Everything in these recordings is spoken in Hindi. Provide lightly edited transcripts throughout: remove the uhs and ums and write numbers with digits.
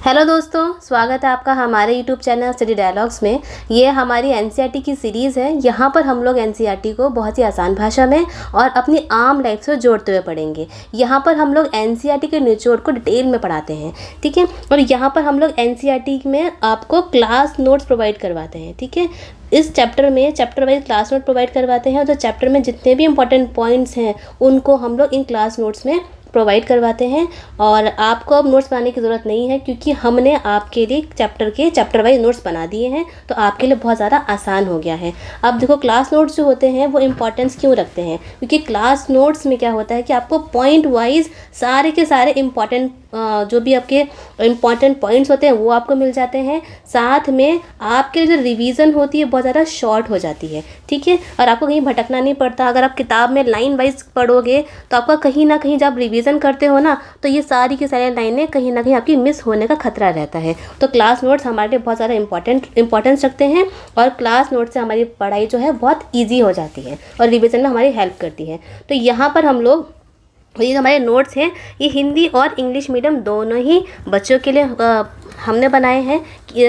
हेलो दोस्तों, स्वागत है आपका हमारे यूट्यूब चैनल स्टडी डायलॉग्स में। ये हमारी एनसीईआरटी की सीरीज़ है। यहाँ पर हम लोग एनसीईआरटी को बहुत ही आसान भाषा में और अपनी आम लाइफ से जोड़ते हुए पढ़ेंगे। यहाँ पर हम लोग एनसीईआरटी के निचोड़ को डिटेल में पढ़ाते हैं, ठीक है। और यहाँ पर हम लोग एनसीईआरटी में आपको क्लास नोट्स प्रोवाइड करवाते हैं, ठीक है। इस चैप्टर में chapter wise class note provide करवाते हैं और जो चैप्टर में जितने भी इंपॉर्टेंट पॉइंट्स हैं उनको हम लोग इन क्लास नोट्स में प्रोवाइड करवाते हैं। और आपको अब नोट्स बनाने की ज़रूरत नहीं है, क्योंकि हमने आपके लिए चैप्टर वाइज नोट्स बना दिए हैं, तो आपके लिए बहुत ज़्यादा आसान हो गया है। अब देखो, क्लास नोट्स जो होते हैं वो इम्पॉर्टेंस क्यों रखते हैं, क्योंकि क्लास नोट्स में क्या होता है कि आपको पॉइंट वाइज सारे के सारे इम्पॉर्टेंट जो भी आपके इम्पॉर्टेंट पॉइंट्स होते हैं वो आपको मिल जाते हैं। साथ में आपके जो रिवीजन होती है बहुत ज़्यादा शॉर्ट हो जाती है, ठीक है। और आपको कहीं भटकना नहीं पड़ता। अगर आप किताब में लाइन वाइज पढ़ोगे तो आपका कहीं ना कहीं जब रिवीजन करते हो ना, तो ये सारी की सारी लाइनें कहीं ना कहीं आपकी मिस होने का खतरा रहता है। तो क्लास नोट्स हमारे लिए बहुत ज़्यादा इंपॉर्टेंस रखते हैं और क्लास नोट्स से हमारी पढ़ाई जो है बहुत ईजी हो जाती है और रिवीजन में हमारी हेल्प करती है। तो यहाँ पर हम लोग ये जो हमारे नोट्स हैं ये हिंदी और इंग्लिश मीडियम दोनों ही बच्चों के लिए हमने बनाए हैं।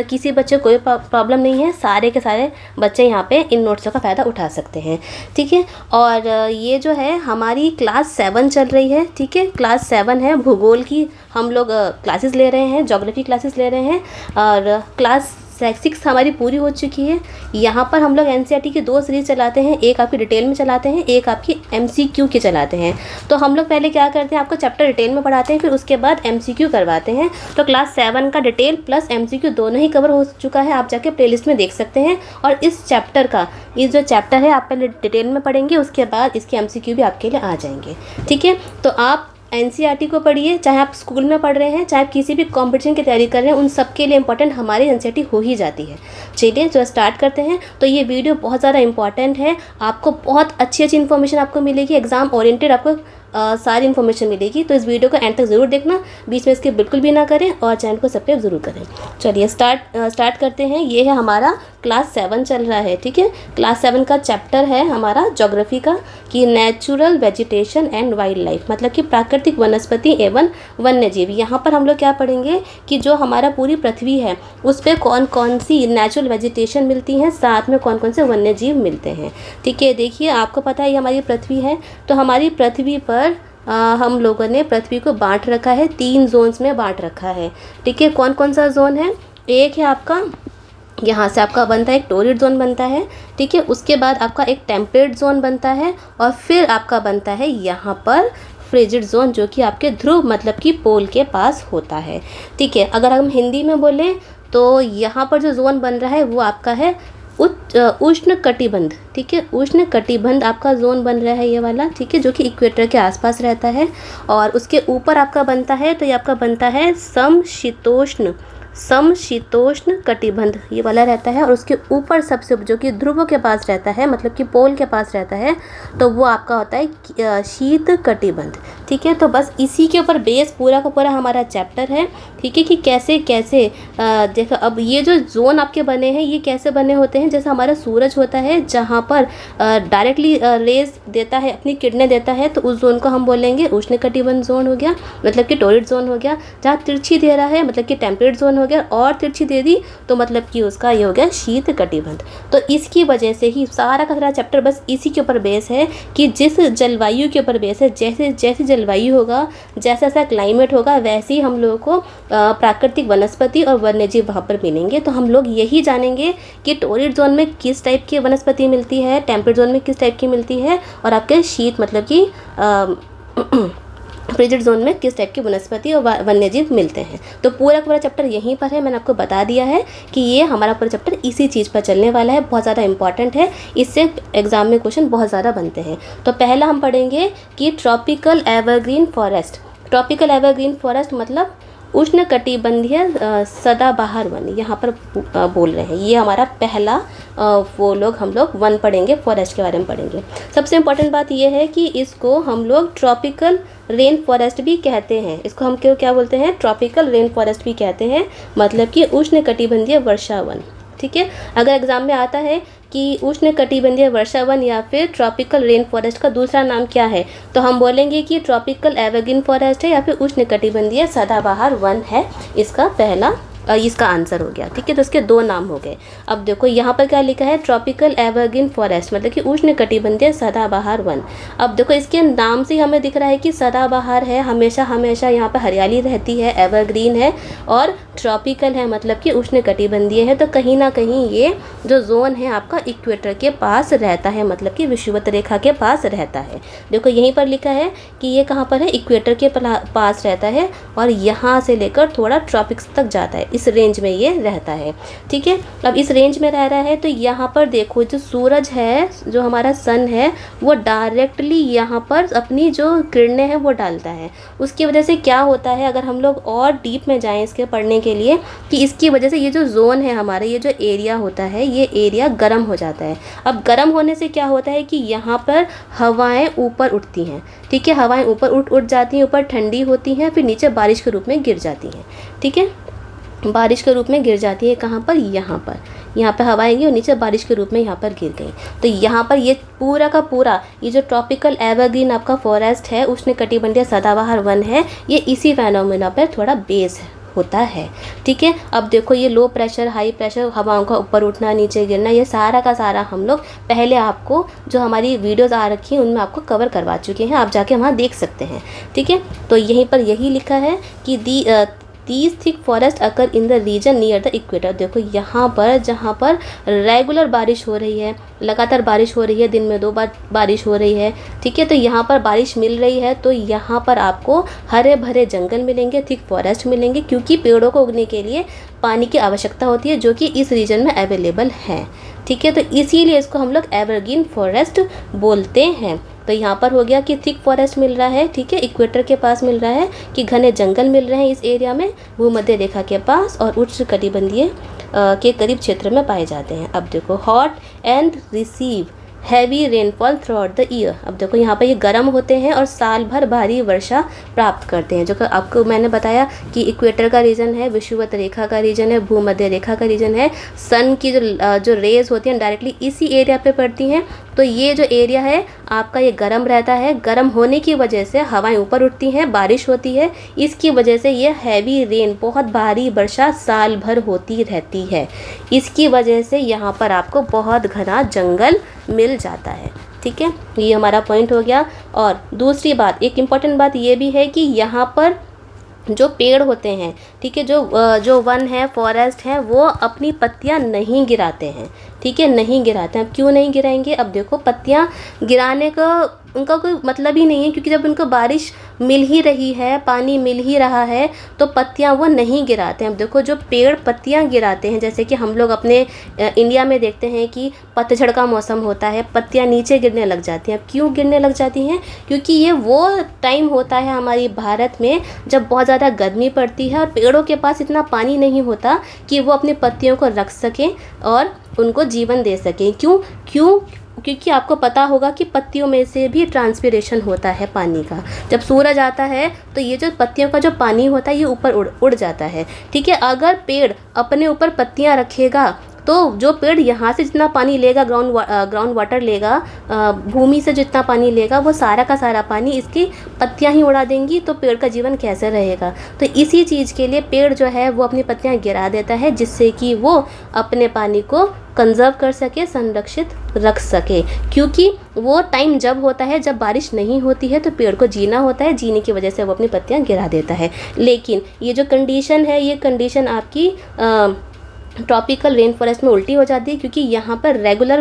किसी बच्चे को कोई प्रॉब्लम नहीं है, सारे के सारे बच्चे यहाँ पे इन नोट्सों का फ़ायदा उठा सकते हैं, ठीक है। और ये जो है हमारी क्लास 7 चल रही है, ठीक है। क्लास 7 है, भूगोल की हम लोग क्लासेस ले रहे हैं, ज्योग्राफी क्लासेस ले रहे हैं। और क्लास 6 हमारी पूरी हो चुकी है। यहाँ पर हम लोग एनसीईआरटी की 2 सीरीज़ चलाते हैं, एक आपकी डिटेल में चलाते हैं, एक आपकी एमसीक्यू की चलाते हैं। तो हम लोग पहले क्या करते हैं, आपको चैप्टर डिटेल में पढ़ाते हैं, फिर उसके बाद एमसीक्यू करवाते हैं। तो क्लास 7 का डिटेल प्लस एमसीक्यू दोनों ही कवर हो चुका है, आप जाके प्लेलिस्ट में देख सकते हैं। और इस चैप्टर का ये जो चैप्टर है आप पहले डिटेल में पढ़ेंगे, उसके बाद इसके एमसीक्यू भी आपके लिए आ जाएंगे, ठीक है। तो आप एनसीईआरटी को पढ़िए, चाहे आप स्कूल में पढ़ रहे हैं, चाहे आप किसी भी कंपटीशन की तैयारी कर रहे हैं, उन सब के लिए इंपॉर्टेंट हमारी एनसीईआरटी हो ही जाती है। चलिए जो स्टार्ट करते हैं। तो ये वीडियो बहुत ज़्यादा इंपॉर्टेंट है, आपको बहुत अच्छी इन्फॉर्मेशन आपको मिलेगी, एग्जाम ओरिएंटेड आपको सारी इन्फॉर्मेशन मिलेगी। तो इस वीडियो को एंड तक ज़रूर देखना, बीच में इसके बिल्कुल भी ना करें और चैनल को सब्सक्राइब ज़रूर करें। चलिए स्टार्ट करते हैं। ये है हमारा क्लास 7 चल रहा है, ठीक है। क्लास 7 का चैप्टर है हमारा ज्योग्राफी का कि natural vegetation and wild life, मतलब कि प्राकृतिक वनस्पति एवं वन्यजीव। यहाँ पर हम लोग क्या पढ़ेंगे कि जो हमारा पूरी पृथ्वी है उस पर कौन कौन सी नेचुरल वेजिटेशन मिलती हैं, साथ में कौन कौन से वन्यजीव मिलते हैं, ठीक है। देखिए, आपको पता है ये हमारी पृथ्वी है, तो हमारी पृथ्वी पर हम लोगों ने पृथ्वी को बांट रखा है, 3 जोन्स में बांट रखा है, ठीक है। कौन कौन सा जोन है, एक है आपका यहाँ से आपका बनता है एक टोरिड जोन बनता है, ठीक है। उसके बाद आपका एक टेम्परेट जोन बनता है और फिर आपका बनता है यहाँ पर फ्रिजिड जोन, जो कि आपके ध्रुव मतलब कि पोल के पास होता है, ठीक है। अगर हम हिंदी में बोलें तो यहाँ पर जो जोन बन रहा है वो आपका है उष्ण कटिबंध, ठीक है। उष्ण कटिबंध आपका जोन बन रहा है ये वाला, ठीक है, जो कि इक्वेटर के आसपास रहता है। और उसके ऊपर आपका बनता है, तो ये आपका बनता है समशीतोष्ण कटिबंध, ये वाला रहता है। और उसके ऊपर सबसे जो कि ध्रुवों के पास रहता है, मतलब कि पोल के पास रहता है, तो वो आपका होता है शीत कटिबंध, ठीक है। तो बस इसी के ऊपर बेस पूरा का पूरा हमारा चैप्टर है, ठीक है, कि कैसे कैसे देखो। अब ये जो जोन आपके बने हैं ये कैसे बने होते हैं, जैसे हमारा सूरज होता है जहाँ पर डायरेक्टली रेज देता है, अपनी किरणें देता है, तो उस जोन को हम बोलेंगे उष्ण कटिबंध जोन हो गया, मतलब कि टोरिड जोन हो गया। जहाँ तिरछी दे रहा है मतलब कि टेम्परेट जोन हो गया, और तिरछी दे दी तो मतलब कि उसका ये हो गया शीत कटिबंध। तो इसकी वजह से ही सारा का सारा चैप्टर बस इसी के ऊपर बेस है कि जिस जलवायु के ऊपर बेस है, जैसे जैसे जलवायु होगा, जैसा जैसा क्लाइमेट होगा, वैसे ही हम लोगों को प्राकृतिक वनस्पति और वन्यजीव वहाँ पर मिलेंगे। तो हम लोग यही जानेंगे कि टोरिड जोन में किस टाइप की वनस्पति मिलती है, टेम्परेट जोन में किस टाइप की मिलती है, और आपके शीत मतलब कि फ्रिजिड जोन में किस टाइप की वनस्पति और वन्यजीव मिलते हैं। तो पूरा का पूरा चैप्टर यहीं पर है, मैंने आपको बता दिया है कि ये हमारा पूरा चैप्टर इसी चीज़ पर चलने वाला है, बहुत ज़्यादा इंपॉर्टेंट है, इससे एग्जाम में क्वेश्चन बहुत ज़्यादा बनते हैं। तो पहला हम पढ़ेंगे कि tropical evergreen forest. Tropical evergreen forest मतलब उष्ण कटिबंधीय सदाबहार वन, यहाँ पर बोल रहे हैं। ये हमारा पहला हम लोग वन पढ़ेंगे, फॉरेस्ट के बारे में पढ़ेंगे। सबसे इम्पोर्टेंट बात ये है कि इसको हम लोग ट्रॉपिकल रेन फॉरेस्ट भी कहते हैं। इसको हम क्या बोलते हैं, ट्रॉपिकल रेन फॉरेस्ट भी कहते हैं, मतलब कि उष्ण कटिबंधीय वर्षा वन, ठीक है। अगर एग्जाम में आता है कि उष्णकटिबंधीय वर्षा वन या फिर ट्रॉपिकल रेन फॉरेस्ट का दूसरा नाम क्या है, तो हम बोलेंगे कि ट्रॉपिकल एवरग्रीन फॉरेस्ट है या फिर उष्णकटिबंधीय सदाबहार वन है, इसका पहला इसका आंसर हो गया, ठीक है। तो इसके दो नाम हो गए। अब देखो यहाँ पर क्या लिखा है, ट्रॉपिकल एवरग्रीन फॉरेस्ट मतलब कि उष्णकटिबंधीय सदाबहार वन। अब देखो इसके नाम से हमें दिख रहा है कि सदाबहार है, हमेशा हमेशा यहाँ पर हरियाली रहती है, एवरग्रीन है, और ट्रॉपिकल है मतलब कि उष्णकटिबंधीय है। तो कहीं ना कहीं ये जो जोन है आपका इक्वेटर के पास रहता है, मतलब कि विषुवत रेखा के पास रहता है। देखो यहीं पर लिखा है कि ये कहाँ पर है, इक्वेटर के पास रहता है, और यहाँ से लेकर थोड़ा ट्रॉपिक्स तक जाता है, इस रेंज में ये रहता है, ठीक है। अब इस रेंज में रह रहा है तो यहाँ पर देखो जो सूरज है, जो हमारा सन है, वो डायरेक्टली यहाँ पर अपनी जो किरणें हैं वो डालता है। उसकी वजह से क्या होता है, अगर हम लोग और डीप में जाएं इसके पढ़ने के लिए, कि इसकी वजह से ये जो जोन है हमारा, ये जो एरिया होता है, ये एरिया गर्म हो जाता है। अब गर्म होने से क्या होता है कि यहाँ पर हवाएं ऊपर उठती हैं, ठीक है। हवाएं ऊपर उठ जाती हैं, ऊपर ठंडी होती हैं, फिर नीचे बारिश के रूप में गिर जाती हैं, ठीक है। बारिश के रूप में गिर जाती है कहाँ पर, यहाँ पर हवा आएंगी और नीचे बारिश के रूप में यहाँ पर गिर गई। तो यहाँ पर ये पूरा का पूरा ये जो ट्रॉपिकल एवरग्रीन आपका फॉरेस्ट है, उष्णकटिबंधीय सदाबहार वन है, ये इसी फेनोमेना पर थोड़ा बेस होता है, ठीक है। अब देखो ये लो प्रेशर, हाई प्रेशर, हवाओं का ऊपर उठना नीचे गिरना, ये सारा का सारा हम लोग पहले आपको जो हमारी वीडियोस आ रखी हैं उनमें आपको कवर करवा चुके हैं, आप जाके वहाँ देख सकते हैं, ठीक है। तो यहीं पर यही लिखा है कि These thick forests occur in the region near the equator। देखो यहाँ पर जहाँ पर रेगुलर बारिश हो रही है, लगातार बारिश हो रही है, दिन में 2 बार बारिश हो रही है, ठीक है। तो यहाँ पर बारिश मिल रही है, तो यहाँ पर आपको हरे भरे जंगल मिलेंगे, थिक फॉरेस्ट मिलेंगे, क्योंकि पेड़ों को उगने के लिए पानी की आवश्यकता होती है, जो कि इस रीजन में अवेलेबल है, ठीक है। तो इसीलिए इसको हम लोग एवरग्रीन फॉरेस्ट बोलते हैं। तो यहाँ पर हो गया कि थिक फॉरेस्ट मिल रहा है, ठीक है, इक्वेटर के पास मिल रहा है, कि घने जंगल मिल रहे हैं इस एरिया में, भूमध्य रेखा के पास, और उष्णकटिबंधीय के करीब क्षेत्र में पाए जाते हैं। अब देखो hot and receive heavy rainfall through out the year. अब देखो यहाँ पर ये गर्म होते हैं और साल भर भारी वर्षा प्राप्त करते हैं। जो कि आपको मैंने बताया कि इक्वेटर का रीजन है, विषुवत रेखा का रीजन है, भूमध्य रेखा का रीजन है, सन की जो रेज होती हैं डायरेक्टली इसी एरिया पे पड़ती हैं। तो ये जो एरिया है आपका ये गर्म रहता है, गर्म होने की वजह से हवाएं ऊपर उठती हैं, बारिश होती है, इसकी वजह से ये हैवी रेन, बहुत भारी वर्षा साल भर होती रहती है। इसकी वजह से यहाँ पर आपको बहुत घना जंगल मिल जाता है, ठीक है। ये हमारा पॉइंट हो गया। और दूसरी बात, एक इम्पॉर्टेंट बात ये भी है कि यहाँ पर जो पेड़ होते हैं, ठीक है, जो वन है, फॉरेस्ट है, वो अपनी पत्तियां नहीं गिराते हैं, ठीक है, नहीं गिराते हैं। अब क्यों नहीं गिराएंगे, अब देखो पत्तियां गिराने का उनका कोई मतलब ही नहीं है, क्योंकि जब उनको बारिश मिल ही रही है, पानी मिल ही रहा है, तो पत्तियां वो नहीं गिराते हैं। अब देखो जो पेड़ पत्तियां गिराते हैं, जैसे कि हम लोग अपने इंडिया में देखते हैं कि पतझड़ का मौसम होता है, पत्तियां नीचे गिरने लग जाती हैं। अब क्यों गिरने लग जाती हैं, क्योंकि ये वो टाइम होता है हमारी भारत में जब बहुत ज़्यादा गर्मी पड़ती है और पेड़ों के पास इतना पानी नहीं होता कि वो अपनी पत्तियों को रख सकें और उनको जीवन दे सकें। क्योंकि आपको पता होगा कि पत्तियों में से भी ट्रांसपिरेशन होता है पानी का। जब सूरज आता है तो ये जो पत्तियों का जो पानी होता है ये ऊपर उड़ जाता है, ठीक है। अगर पेड़ अपने ऊपर पत्तियां रखेगा तो जो पेड़ यहाँ से जितना पानी लेगा, ग्राउंड वाटर लेगा, भूमि से जितना पानी लेगा, वो सारा का सारा पानी इसकी पत्तियाँ ही उड़ा देंगी, तो पेड़ का जीवन कैसे रहेगा। तो इसी चीज़ के लिए पेड़ जो है वो अपनी पत्तियाँ गिरा देता है, जिससे कि वो अपने पानी को कंजर्व कर सके, संरक्षित रख सके। क्योंकि वो टाइम जब होता है जब बारिश नहीं होती है, तो पेड़ को जीना होता है, जीने की वजह से वो अपनी पत्तियाँ गिरा देता है। लेकिन ये जो कंडीशन है, ये कंडीशन आपकी ट्रॉपिकल रेन फॉरेस्ट में उल्टी हो जाती है, क्योंकि यहाँ पर रेगुलर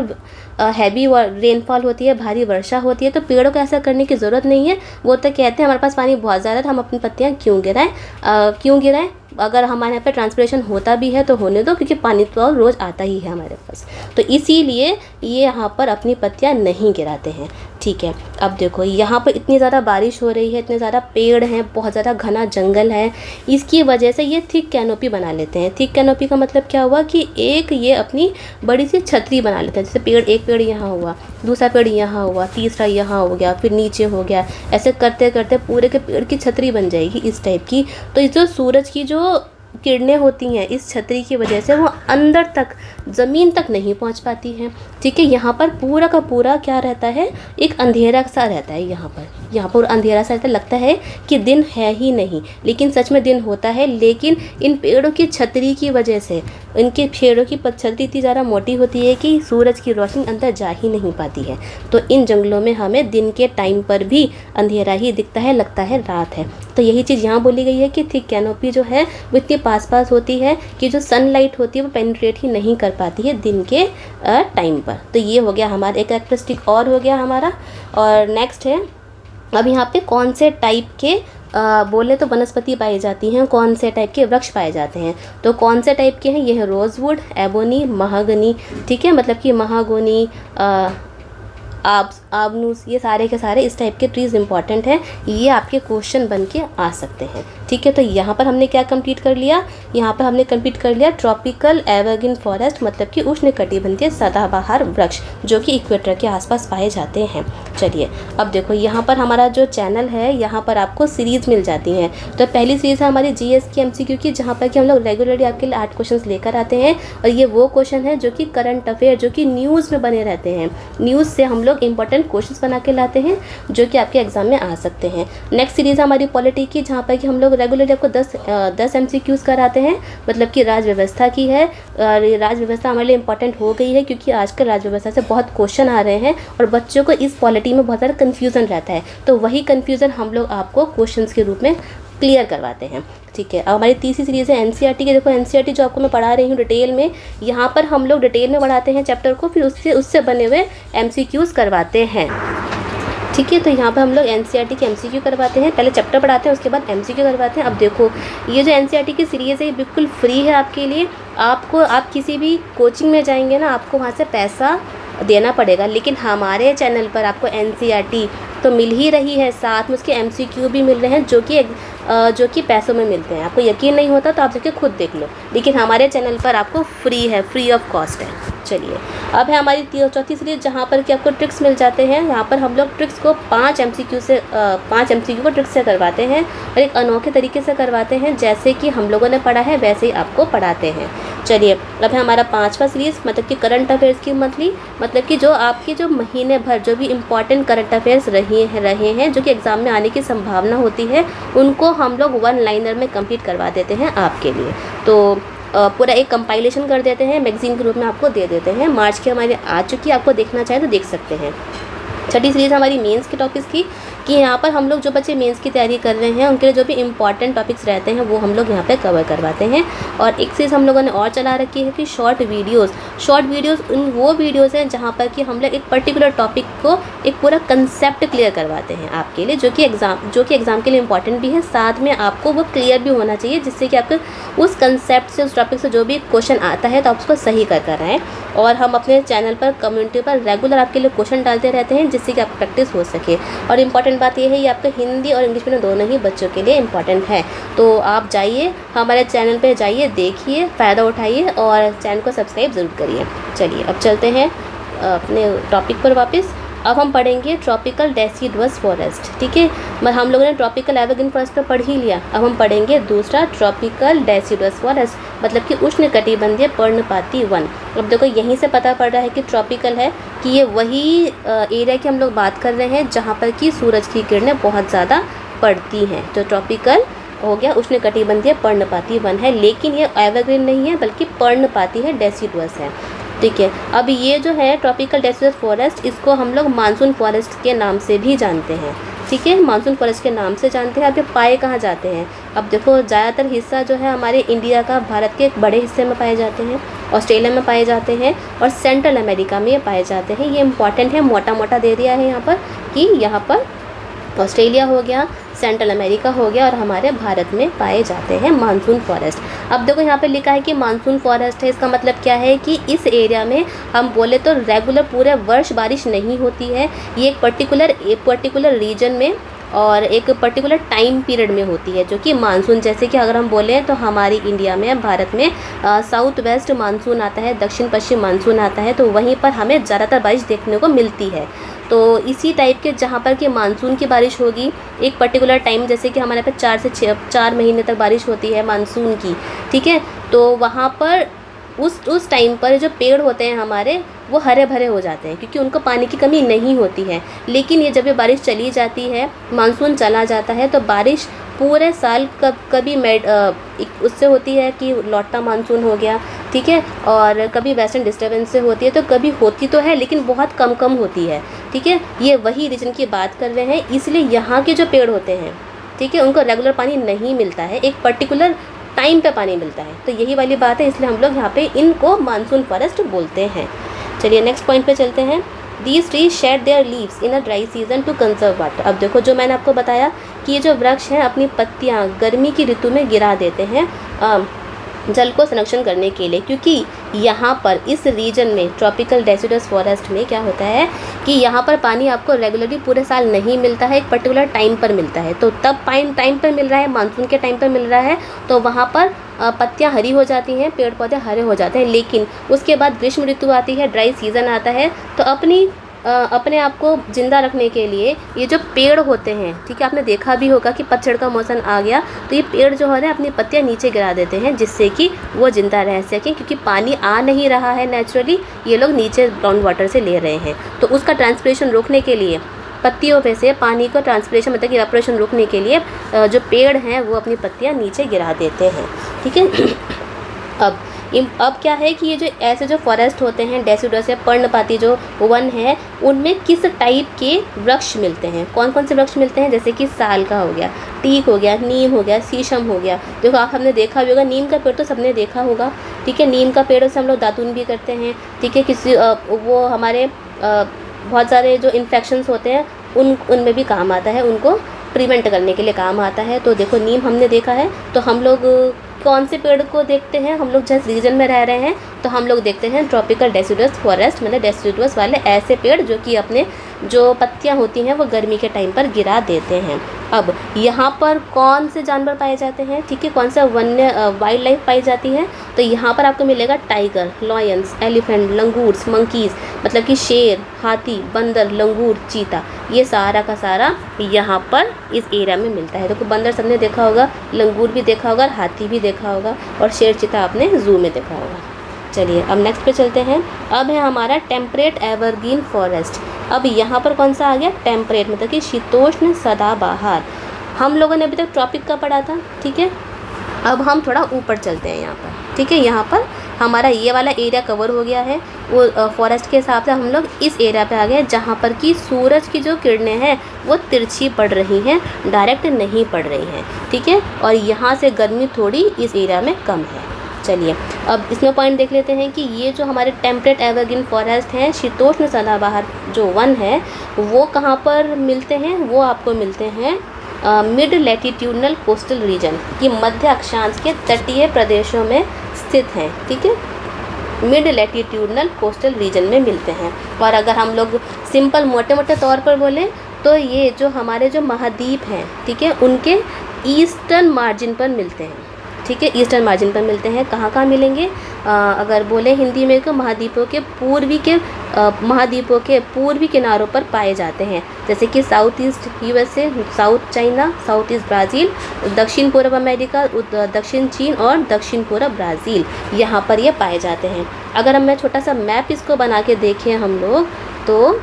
हैवी रेनफॉल होती है, भारी वर्षा होती है, तो पेड़ों को ऐसा करने की ज़रूरत नहीं है। वो तो कहते हैं हमारे पास पानी बहुत ज़्यादा है, हम अपनी पत्तियाँ क्यों गिराएं। अगर हमारे यहाँ पे ट्रांसपिरेशन होता भी है तो होने दो, क्योंकि पानी तो रोज़ आता ही है हमारे पास। तो इसीलिए ये यहाँ पर अपनी पत्तियाँ नहीं गिराते हैं, ठीक है। अब देखो यहाँ पर इतनी ज़्यादा बारिश हो रही है, इतने ज़्यादा पेड़ हैं, बहुत ज़्यादा घना जंगल है, इसकी वजह से ये थिक कैनोपी बना लेते हैं। थिक कैनोपी का मतलब क्या हुआ कि एक ये अपनी बड़ी सी छतरी बना लेते हैं। जैसे एक पेड़ यहाँ हुआ, दूसरा पेड़ यहाँ हुआ, तीसरा यहाँ हो गया, फिर नीचे हो गया, ऐसे करते करते पूरे के पेड़ की छतरी बन जाएगी इस टाइप की। तो इस जो सूरज की किरणें होती हैं इस छतरी की वजह से वो अंदर तक ज़मीन तक नहीं पहुंच पाती हैं। ठीक है, यहाँ पर पूरा का पूरा क्या रहता है, एक अंधेरा सा रहता है। यहाँ पर अंधेरा सा रहता है, लगता है कि दिन है ही नहीं, लेकिन सच में दिन होता है। लेकिन इन पेड़ों की छतरी की वजह से, इनके पेड़ों की छतरी इतनी ज़्यादा मोटी होती है कि सूरज की रोशनी अंदर जा ही नहीं पाती है। तो इन जंगलों में हमें दिन के टाइम पर भी अंधेरा ही दिखता है, लगता है रात है। तो यही चीज़ यहाँ बोली गई है कि थिक कैनोपी जो है वो इतनी पास होती है कि जो सनलाइट होती है वो पेनिट्रेट ही नहीं कर पाती है दिन के टाइम पर। तो ये हो गया हमारा एक कैरेक्टरिस्टिक और हो गया हमारा। और नेक्स्ट है, अब यहाँ पे कौन से टाइप के बोले तो वनस्पति पाई जाती हैं, कौन से टाइप के वृक्ष पाए जाते हैं। तो कौन से टाइप के हैं, ये है रोजवुड, एबोनी, महागनी। ठीक है, मतलब कि महागोनी, आबनूस, ये सारे के सारे इस टाइप के ट्रीज़ इंपॉर्टेंट हैं। ये आपके क्वेश्चन बन के आ सकते हैं। ठीक है, तो यहाँ पर हमने क्या कंप्लीट कर लिया, यहाँ पर हमने कंप्लीट कर लिया ट्रॉपिकल एवरग्रीन फॉरेस्ट, मतलब कि उष्णकटिबंधीय सदाबहार वृक्ष जो कि इक्वेटर के आसपास पाए जाते हैं। चलिए अब देखो, यहाँ पर हमारा जो चैनल है यहाँ पर आपको सीरीज़ मिल जाती हैं। तो पहली सीरीज़ है हमारी जीएस की एमसीक्यू की, जहाँ पर कि हम लोग रेगुलरली आपके लिए 8 क्वेश्चन लेकर आते हैं। और ये वो क्वेश्चन है जो कि करंट अफेयर, जो कि न्यूज़ में बने रहते हैं। न्यूज़ से हम लोग इंपॉर्टेंट क्वेश्चंस बना के लाते हैं जो कि आपके एग्जाम में आ सकते हैं। नेक्स्ट सीरीज़ हमारी पॉलिटी की, जहाँ पर कि हम लोग रेगुलरली आपको 10 एमसीक्यूज़ कराते हैं, मतलब कि राज व्यवस्था की है। राज व्यवस्था हमारे लिए इंपॉर्टेंट हो गई है क्योंकि आजकल राज व्यवस्था से बहुत क्वेश्चन आ रहे हैं और बच्चों को इस पॉलिटी में बहुत ज़्यादा कन्फ्यूज़न रहता है। तो वही कन्फ्यूज़न हम लोग आपको क्वेश्चंस के रूप में क्लियर करवाते हैं। ठीक है, अब हमारी तीसरी सीरीज़ है एनसीईआरटी की। देखो एनसीईआरटी जो आपको मैं पढ़ा रही हूँ डिटेल में, यहाँ पर हम लोग डिटेल में पढ़ाते हैं चैप्टर को, फिर उससे बने हुए एमसीक्यूज़ करवाते हैं। ठीक है, तो यहाँ पर हम लोग एनसीईआरटी के एमसीक्यू करवाते हैं, पहले चैप्टर पढ़ाते हैं उसके बाद एमसीक्यू करवाते हैं। अब देखो ये जो एनसीईआरटी की सीरीज़ है ये बिल्कुल फ्री है आपके लिए। आप किसी भी कोचिंग में जाएंगे ना, आपको वहाँ से पैसा देना पड़ेगा, लेकिन हमारे चैनल पर आपको एनसीईआरटी तो मिल ही रही है, साथ में उसके एमसीक्यू भी मिल रहे हैं जो कि पैसों में मिलते हैं। आपको यकीन नहीं होता तो आप जाके खुद देख लो, लेकिन हमारे चैनल पर आपको फ्री है, फ्री ऑफ कॉस्ट है। चलिए अब है हमारी चौथी सीरीज़, जहाँ पर कि आपको ट्रिक्स मिल जाते हैं। यहाँ पर हम लोग ट्रिक्स को 5 एमसीक्यू को ट्रिक्स से करवाते हैं और एक अनोखे तरीके से करवाते हैं, जैसे कि हम लोगों ने पढ़ा है वैसे ही आपको पढ़ाते हैं। चलिए अब है हमारा 5वां सीरीज़, मतलब कि करंट अफेयर्स की मंथली, मतलब कि जो आपके जो महीने भर जो भी इम्पॉर्टेंट करंट अफेयर्स रहे हैं जो कि एग्ज़ाम में आने की संभावना होती है, उनको हम लोग 1 लाइनर में कंप्लीट करवा देते हैं आपके लिए। तो पूरा एक कंपाइलेशन कर देते हैं, मैगजीन के रूप में आपको दे देते हैं। मार्च की हमारी आ चुकी है, आपको देखना चाहे तो देख सकते हैं। छठी सीरीज़ हमारी मेंस के टॉपिक्स की, कि यहाँ पर हम लोग जो बच्चे मेंस की तैयारी कर रहे हैं उनके लिए जो भी इंपॉर्टेंट टॉपिक्स रहते हैं वो हम लोग यहाँ पे कवर करवाते हैं। और एक चीज़ हम लोगों ने और चला रखी है कि शॉर्ट वीडियोस उन वो वीडियोस हैं जहाँ पर कि हम लोग एक पर्टिकुलर टॉपिक को एक पूरा कंसेप्ट क्लियर करवाते हैं आपके लिए, जो कि एग्ज़ाम के लिए इंपॉर्टेंट भी है, साथ में आपको वो क्लियर भी होना चाहिए, जिससे कि आपको उस कंसेप्ट से, उस टॉपिक से जो भी क्वेश्चन आता है तो आप उसको सही कर आएँ। और हम अपने चैनल पर, कम्युनिटी पर रेगुलर आपके लिए क्वेश्चन डालते रहते हैं, जिससे कि आपको प्रैक्टिस हो सके। और इम्पॉर्टेंट बात यह है, ये आपको हिंदी और इंग्लिश में दोनों ही बच्चों के लिए इम्पॉर्टेंट है। तो आप जाइए हमारे चैनल पे, जाइए, देखिए, फ़ायदा उठाइए और चैनल को सब्सक्राइब ज़रूर करिए। चलिए अब चलते हैं अपने टॉपिक पर वापस। अब हम पढ़ेंगे ट्रॉपिकल डेसिडुअस फॉरेस्ट। ठीक है, हम लोगों ने ट्रॉपिकल एवरग्रीन फॉरेस्ट तो पढ़ ही लिया, अब हम पढ़ेंगे दूसरा ट्रॉपिकल डेसिडुअस फॉरेस्ट, मतलब कि उष्णकटिबंधीय पर्णपाती वन। अब देखो यहीं से पता पड़ रहा है कि ट्रॉपिकल है, कि ये वही एरिया की हम लोग बात कर रहे हैं जहाँ पर कि सूरज की किरणें बहुत ज़्यादा पड़ती हैं। तो ट्रॉपिकल हो गया उष्णकटिबंधीय पर्णपाती वन है, लेकिन ये एवरग्रीन नहीं है बल्कि पर्णपाती है, डेसिडुअस है। ठीक है, अब ये जो है ट्रॉपिकल डेसिडुअस फॉरेस्ट, इसको हम लोग मानसून फॉरेस्ट के नाम से भी जानते हैं। ठीक है, मानसून फॉरेस्ट के नाम से जानते हैं। अब ये पाए कहाँ जाते हैं, अब देखो ज़्यादातर हिस्सा जो है हमारे इंडिया का, भारत के एक बड़े हिस्से में पाए जाते हैं, ऑस्ट्रेलिया में पाए जाते हैं और सेंट्रल अमेरिका में ये पाए जाते हैं। ये इंपॉर्टेंट है, मोटा मोटा दे दिया है यहाँ पर कि यहाँ पर ऑस्ट्रेलिया हो गया, सेंट्रल अमेरिका हो गया और हमारे भारत में पाए जाते हैं मानसून फॉरेस्ट। अब देखो यहाँ पे लिखा है कि मानसून फॉरेस्ट है, इसका मतलब क्या है कि इस एरिया में हम बोले तो रेगुलर पूरे वर्ष बारिश नहीं होती है, ये एक पर्टिकुलर रीजन में और एक पर्टिकुलर टाइम पीरियड में होती है, जो कि मानसून, जैसे कि अगर हम बोलें तो हमारी इंडिया में, भारत में साउथ वेस्ट मानसून आता है, दक्षिण पश्चिम मानसून आता है, तो वहीं पर हमें ज़्यादातर बारिश देखने को मिलती है। तो इसी टाइप के जहाँ पर कि मानसून की बारिश होगी एक पर्टिकुलर टाइम, जैसे कि हमारे यहाँ पर 4 महीने तक बारिश होती है मानसून की, ठीक है। तो वहाँ पर उस टाइम पर जो पेड़ होते हैं हमारे वो हरे भरे हो जाते हैं, क्योंकि उनको पानी की कमी नहीं होती है। लेकिन ये जब ये बारिश चली जाती है, मानसून चला जाता है, तो बारिश पूरे साल कभी उससे होती है कि लौटा मानसून हो गया, ठीक है, और कभी वेस्टर्न डिस्टर्बेंस से होती है, तो कभी होती तो है लेकिन बहुत कम होती है, ठीक है। ये वही रीजन की बात कर रहे हैं, इसलिए यहाँ के जो पेड़ होते हैं, ठीक है, उनको रेगुलर पानी नहीं मिलता है, एक पर्टिकुलर टाइम पे पानी मिलता है। तो यही वाली बात है, इसलिए हम लोग यहाँ पे इनको मानसून फॉरेस्ट बोलते हैं। चलिए नेक्स्ट पॉइंट पे चलते हैं। These trees shade there leaves in a dry season two conserve water. अब देखो, जो मैंने आपको बताया कि ये जो वृक्ष हैं अपनी पत्तियाँ गर्मी की ऋतु में गिरा देते हैं जल को संरक्षण करने के लिए, क्योंकि यहाँ पर इस रीजन में ट्रॉपिकल डेसिडस फॉरेस्ट में क्या होता है कि यहाँ पर पानी आपको रेगुलरली पूरे साल नहीं मिलता है, एक पर्टिकुलर टाइम पर मिलता है। तो तब टाइम पर मिल रहा है, मानसून के टाइम पर मिल रहा है, तो वहाँ पर पत्तियाँ हरी हो जाती हैं, पेड़ पौधे हरे हो जाते हैं। लेकिन उसके बाद ग्रीष्म ऋतु आती है, ड्राई सीज़न आता है, तो अपने आप को ज़िंदा रखने के लिए ये जो पेड़ होते हैं, ठीक है, आपने देखा भी होगा कि पतझड़ का मौसम आ गया तो ये पेड़ जो है अपनी पत्तियां नीचे गिरा देते हैं, जिससे कि वो ज़िंदा रह सकें, क्योंकि पानी आ नहीं रहा है नेचुरली, ये लोग नीचे ग्राउंड वाटर से ले रहे हैं। तो उसका ट्रांसपिरेशन रोकने के लिए पत्तियों पे से पानी को ट्रांसपिरेशन मतलब कि इवेपोरेशन रोकने के लिए जो पेड़ हैं वो अपनी पत्तियाँ नीचे गिरा देते हैं, ठीक है। अब क्या है कि ये जो ऐसे जो फॉरेस्ट होते हैं, डेसिडस या पर्णपाती जो वन है, उनमें किस टाइप के वृक्ष मिलते हैं, कौन कौन से वृक्ष मिलते हैं, जैसे कि साल का हो गया, टीक हो गया, नीम हो गया, शीशम हो गया। देखो आप हमने देखा भी होगा, नीम का पेड़ तो सबने देखा होगा, ठीक है। नीम का पेड़ से हम लोग दातून भी करते हैं, ठीक है। वो हमारे बहुत सारे जो इन्फेक्शंस होते हैं उनमें भी काम आता है, उनको प्रिवेंट करने के लिए काम आता है। तो देखो नीम हमने देखा है, तो हम लोग कौन से पेड़ को देखते हैं, हम लोग जिस रीजन में रह रहे हैं तो हम लोग देखते हैं ट्रॉपिकल डेसिडुअस फॉरेस्ट, मतलब डेसिडुअस वाले ऐसे पेड़ जो कि अपने जो पत्तियां होती हैं वो गर्मी के टाइम पर गिरा देते हैं। अब यहाँ पर कौन से जानवर पाए जाते हैं, ठीक है, कौन सा वन्य वाइल्ड लाइफ पाई जाती है, तो यहाँ पर आपको मिलेगा tiger, lions, elephant, langurs, monkeys, मतलब कि शेर, हाथी, बंदर, लंगूर, चीता, ये सारा का सारा यहाँ पर इस एरिया में मिलता है। तो बंदर सबने देखा होगा, लंगूर भी देखा होगा, हाथी भी देखा होगा, और शेर, चीता आपने जू में देखा होगा। चलिए अब नेक्स्ट पे चलते हैं। अब है हमारा टेम्परेट एवरग्रीन फॉरेस्ट। अब यहाँ पर कौन सा आ गया, टेम्परेट, मतलब कि शीतोष्ण सदाबहार। हम लोगों ने अभी तक ट्रॉपिक का पढ़ा था, ठीक है। अब हम थोड़ा ऊपर चलते हैं यहाँ पर, ठीक है। यहाँ पर हमारा ये वाला एरिया कवर हो गया है, वो फॉरेस्ट के हिसाब से हम लोग इस एरिया पे आ गए जहाँ पर कि सूरज की जो किरणें हैं वो तिरछी पड़ रही हैं, डायरेक्ट नहीं पड़ रही हैं, ठीक है। और यहाँ से गर्मी थोड़ी इस एरिया में कम है। चलिए अब इसमें पॉइंट देख लेते हैं कि ये जो हमारे टेम्परेट एवरग्रीन फॉरेस्ट हैं, शीतोष्ण सदाबहार जो वन है, वो कहाँ पर मिलते हैं, वो आपको मिलते हैं मिड लैटिट्यूडनल कोस्टल रीजन, कि मध्य अक्षांश के तटीय प्रदेशों में स्थित हैं, ठीक है। मिड लैटिट्यूडनल कोस्टल रीजन में मिलते हैं। और अगर हम लोग सिंपल मोटे मोटे तौर पर बोलें तो ये जो हमारे जो महाद्वीप हैं, ठीक है, उनके ईस्टर्न मार्जिन पर मिलते हैं, ठीक है, ईस्टर्न मार्जिन पर मिलते हैं। कहाँ मिलेंगे, अगर बोले हिंदी में तो महाद्वीपों के पूर्वी किनारों पर पाए जाते हैं, जैसे कि south east USA, south China, south east Brazil, दक्षिण पूर्व अमेरिका, दक्षिण चीन और दक्षिण पूर्व ब्राज़ील, यहाँ पर ये पाए जाते हैं। अगर हम छोटा सा मैप इसको बना के देखें हम लोग तो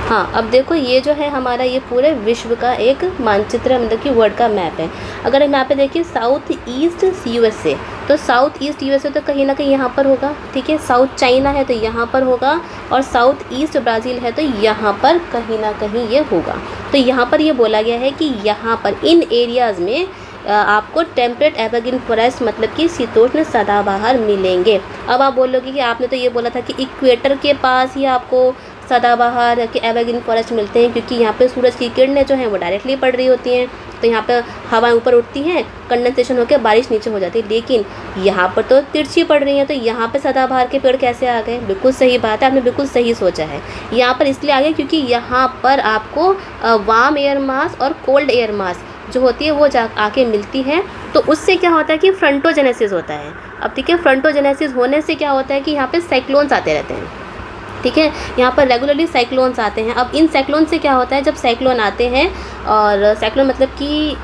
हाँ, अब देखो ये जो है हमारा ये पूरे विश्व का एक मानचित्र, मतलब कि वर्ल्ड का मैप है। अगर हम यहाँ पे देखिए साउथ ईस्ट यूएसए, तो साउथ ईस्ट यूएसए तो कहीं ना कहीं यहाँ पर होगा, ठीक है। साउथ चाइना है तो यहाँ पर होगा, और साउथ ईस्ट ब्राज़ील है तो यहाँ पर कहीं ना कहीं ये होगा। तो यहाँ पर ये बोला गया है कि यहाँ पर इन एरियाज़ में आपको टेम्परेट एवरग्रीन फॉरेस्ट, मतलब कि शीतोष्ण सदाबहार मिलेंगे। अब आप बोलोगे कि आपने तो ये बोला था कि इक्वेटर के पास ही आपको सदाबहार के एवरग्रीन फॉरेस्ट मिलते हैं, क्योंकि यहाँ पे सूरज की किरणें जो हैं वो डायरेक्टली पड़ रही होती हैं, तो यहाँ पे हवाएं ऊपर उठती हैं, कंडेंसेशन होकर बारिश नीचे हो जाती है। लेकिन यहाँ पर तो तिरछी पड़ रही हैं, तो यहाँ पे सदाबहार के पेड़ कैसे आ गए? बिल्कुल सही बात है, आपने बिल्कुल सही सोचा है। यहाँ पर इसलिए आ गए क्योंकि यहाँ पर आपको वार्म एयर मास और कोल्ड एयर मास जो होती है वो आके मिलती है। तो उससे क्या होता है कि फ्रंटोजेनेसिस होता है। अब ठीक है, फ्रंटोजेनेसिस होने से क्या होता है कि यहाँ पे साइक्लोन्स आते रहते हैं, ठीक है। यहाँ पर रेगुलरली साइक्लोन्स आते हैं। अब इन साइक्लोन से क्या होता है, जब साइक्लोन आते हैं, और साइक्लोन मतलब कि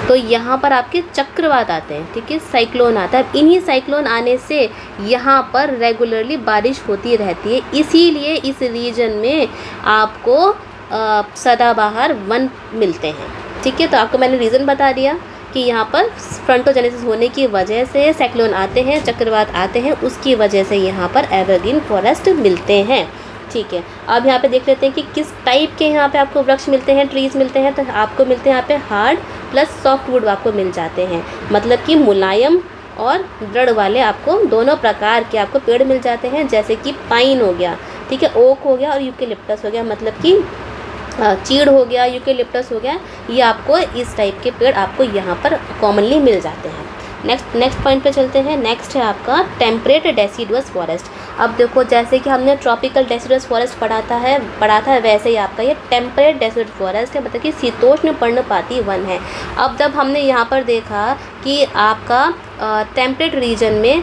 तो यहाँ पर आपके चक्रवात आते हैं, ठीक है, साइक्लोन आता है। इन्हीं साइक्लोन आने से यहाँ पर रेगुलरली बारिश होती रहती है, इसीलिए इस रीजन में आपको सदाबहार वन मिलते हैं, ठीक है। तो आपको मैंने रीज़न बता दिया कि यहाँ पर फ्रंटोजेनेसिस होने की वजह से साइक्लोन आते हैं, चक्रवात आते हैं, उसकी वजह से यहाँ पर एवरग्रीन फॉरेस्ट मिलते हैं, ठीक है। अब यहाँ पे देख लेते हैं कि किस टाइप के यहाँ पे आपको वृक्ष मिलते हैं, ट्रीज़ मिलते हैं। तो आपको मिलते हैं यहाँ पे हार्ड प्लस सॉफ्ट वुड आपको मिल जाते हैं, मतलब कि मुलायम और दृढ़ वाले आपको दोनों प्रकार के आपको पेड़ मिल जाते हैं, जैसे कि पाइन हो गया, ठीक है, ओक हो गया और यूकेलिप्टस हो गया, मतलब कि चीड़ हो गया, यूकेलिप्टस हो गया। ये आपको इस टाइप के पेड़ आपको यहाँ पर कॉमनली मिल जाते हैं। नेक्स्ट पॉइंट पे चलते हैं। नेक्स्ट है आपका टेम्परेट डेसिडुअस फॉरेस्ट। अब देखो, जैसे कि हमने ट्रॉपिकल डेसिडुअस फॉरेस्ट पढ़ा था वैसे ही आपका ये टेम्परेट डेसिडुअस फॉरेस्ट है, मतलब कि शीतोष्ण पर्णपाती वन है। अब जब हमने यहाँ पर देखा कि आपका टेम्परेट रीजन में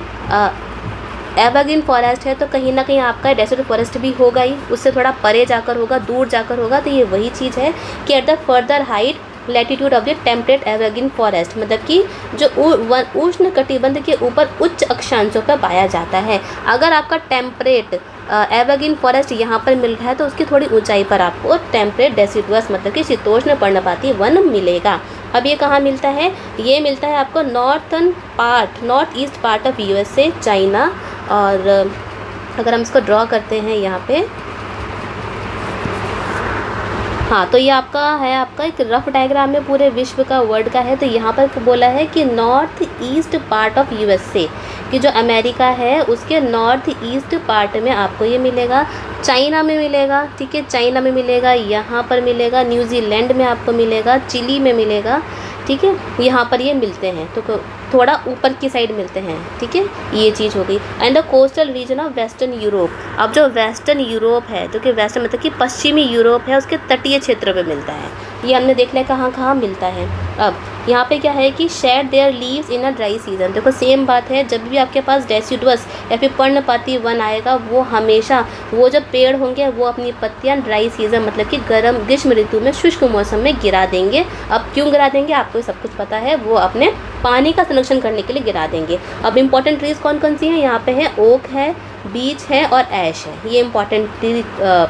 एवरग्रीन फॉरेस्ट है, तो कहीं ना कहीं आपका डेसिडुअस फॉरेस्ट भी होगा ही, उससे थोड़ा परे जाकर होगा, दूर जाकर होगा। तो ये वही चीज़ है कि at the further height latitude of the temperate evergreen forest, मतलब कि जो उष्ण कटिबंध के ऊपर उच्च अक्षांशों पर पाया जाता है। अगर आपका टेम्परेट एवरग्रीन फॉरेस्ट यहाँ पर मिल रहा है तो उसकी थोड़ी ऊंचाई पर आपको टेम्परेट डेसिडुअस, मतलब कि शीतोष्ण पर्णपाती वन मिलेगा। अब ये कहाँ मिलता है? ये मिलता है आपको north east part of USA, China. और अगर हम इसको ड्रॉ करते हैं यहाँ पे, हाँ, तो ये आपका एक रफ डायग्राम में पूरे विश्व का वर्ल्ड का है। तो यहाँ पर बोला है कि north east part of USA, कि जो अमेरिका है उसके नॉर्थ ईस्ट पार्ट में आपको ये मिलेगा, चाइना में मिलेगा, ठीक है, चाइना में मिलेगा, यहाँ पर मिलेगा, न्यूजीलैंड में आपको मिलेगा, चिली में मिलेगा, ठीक है, यहाँ पर ये मिलते हैं। तो थोड़ा ऊपर की साइड मिलते हैं, ठीक है, ये चीज़ हो गई। And the coastal region of western Europe. अब जो वेस्टर्न यूरोप है, जो कि वेस्टर्न मतलब कि पश्चिमी यूरोप है, उसके तटीय क्षेत्र पे मिलता है। ये हमने देख लिया कहाँ कहाँ मिलता है। अब यहाँ पे क्या है कि shade there leaves in a dry season. देखो सेम बात है, जब भी आपके पास डेसिडुअस या फिर पर्णपाती वन आएगा, वो हमेशा वो जब पेड़ होंगे वो अपनी पत्तियाँ ड्राई सीजन मतलब कि गर्म ग्रीष्म ऋतु में शुष्क मौसम में गिरा देंगे। अब क्यों गिरा देंगे आपको सब कुछ पता है, वो अपने पानी का संरक्षण करने के लिए गिरा देंगे। अब इम्पॉर्टेंट ट्रीज़ कौन कौन सी हैं? यहाँ पे है ओक है, बीच है और ऐश है। ये इंपॉर्टेंट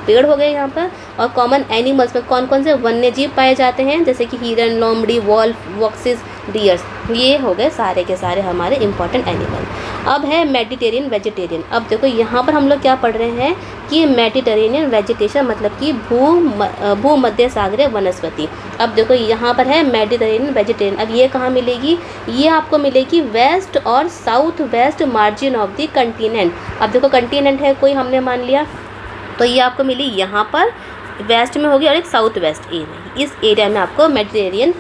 पेड़ हो गए यहाँ पर। और कॉमन एनिमल्स में कौन कौन से वन्य जीव पाए जाते हैं, जैसे कि हिरन, लोमड़ी, वॉल्फ, वॉक्सिस, डियर्स, ये हो गए सारे के सारे हमारे इंपॉर्टेंट एनिमल। अब है मेडिटेरियन वेजिटेरियन। अब देखो यहाँ पर हम लोग क्या पढ़ रहे हैं कि मेडिटेरेनियन वेजिटेशन मतलब कि भूमध्य सागरीय वनस्पति। अब देखो यहाँ पर है मेडिटेरेनियन वेजिटेरियन। अब ये कहाँ मिलेगी? ये आपको मिलेगी वेस्ट और south west margin of the continent. अब देखो कंटिनेंट है कोई, हमने मान लिया, तो ये आपको मिली यहाँ पर वेस्ट में होगी और एक साउथ वेस्ट एरिया। इस एरिया में आपको मेडिटेरेनियन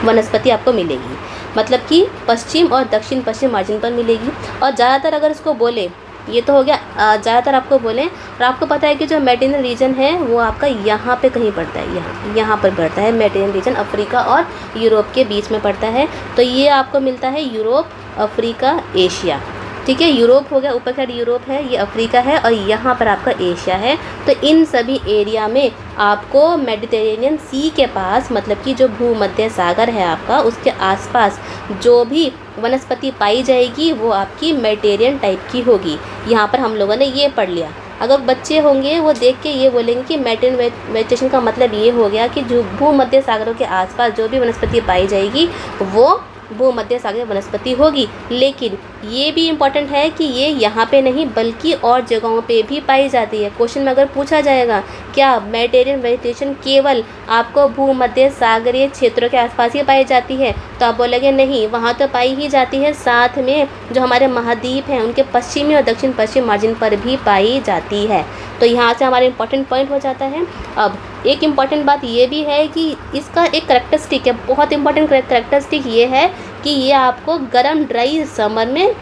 वनस्पति आपको मिलेगी, मतलब कि पश्चिम और दक्षिण पश्चिम मार्जिन पर मिलेगी। और ज़्यादातर अगर इसको बोले, ये तो हो गया ज़्यादातर आपको बोलें, और आपको पता है कि जो मेडिटेरियन रीजन है वो आपका यहाँ पे कहीं पड़ता है, यहाँ पर पड़ता है। मेडिटेरियन रीजन अफ्रीका और यूरोप के बीच में पड़ता है। तो ये आपको मिलता है यूरोप, अफ्रीका, एशिया, ठीक है। यूरोप हो गया, ऊपर साइड यूरोप है, ये अफ्रीका है और यहाँ पर आपका एशिया है। तो इन सभी एरिया में आपको मेडिटेरेनियन सी के पास मतलब कि जो भूमध्य सागर है आपका, उसके आसपास जो भी वनस्पति पाई जाएगी वो आपकी मेडिटेरियन टाइप की होगी। यहाँ पर हम लोगों ने ये पढ़ लिया। अगर बच्चे होंगे वो देख के ये बोलेंगे कि मेडिटेरियन वेजिटेशन का मतलब ये हो गया कि जो भूमध्य सागरों के आसपास जो भी वनस्पति पाई जाएगी वो भूमध्य सागरीय वनस्पति होगी। लेकिन ये भी इम्पॉर्टेंट है कि ये यहाँ पे नहीं बल्कि और जगहों पे भी पाई जाती है। क्वेश्चन में अगर पूछा जाएगा क्या मेडिटेरियन वेजिटेशन केवल आपको भूमध्य सागरीय क्षेत्रों के आसपास ही पाई जाती है, तो आप बोलेंगे नहीं, वहाँ तो पाई ही जाती है, साथ में जो हमारे महाद्वीप हैं उनके पश्चिमी और दक्षिण पश्चिम मार्जिन पर भी पाई जाती है। तो यहाँ से हमारा इंपॉर्टेंट पॉइंट हो जाता है। अब एक इम्पॉर्टेंट बात ये भी है कि इसका एक करेक्टरिस्टिक है, बहुत इंपॉर्टेंट करेक्टरिस्टिक ये है कि ये आपको गर्म ड्राई समर में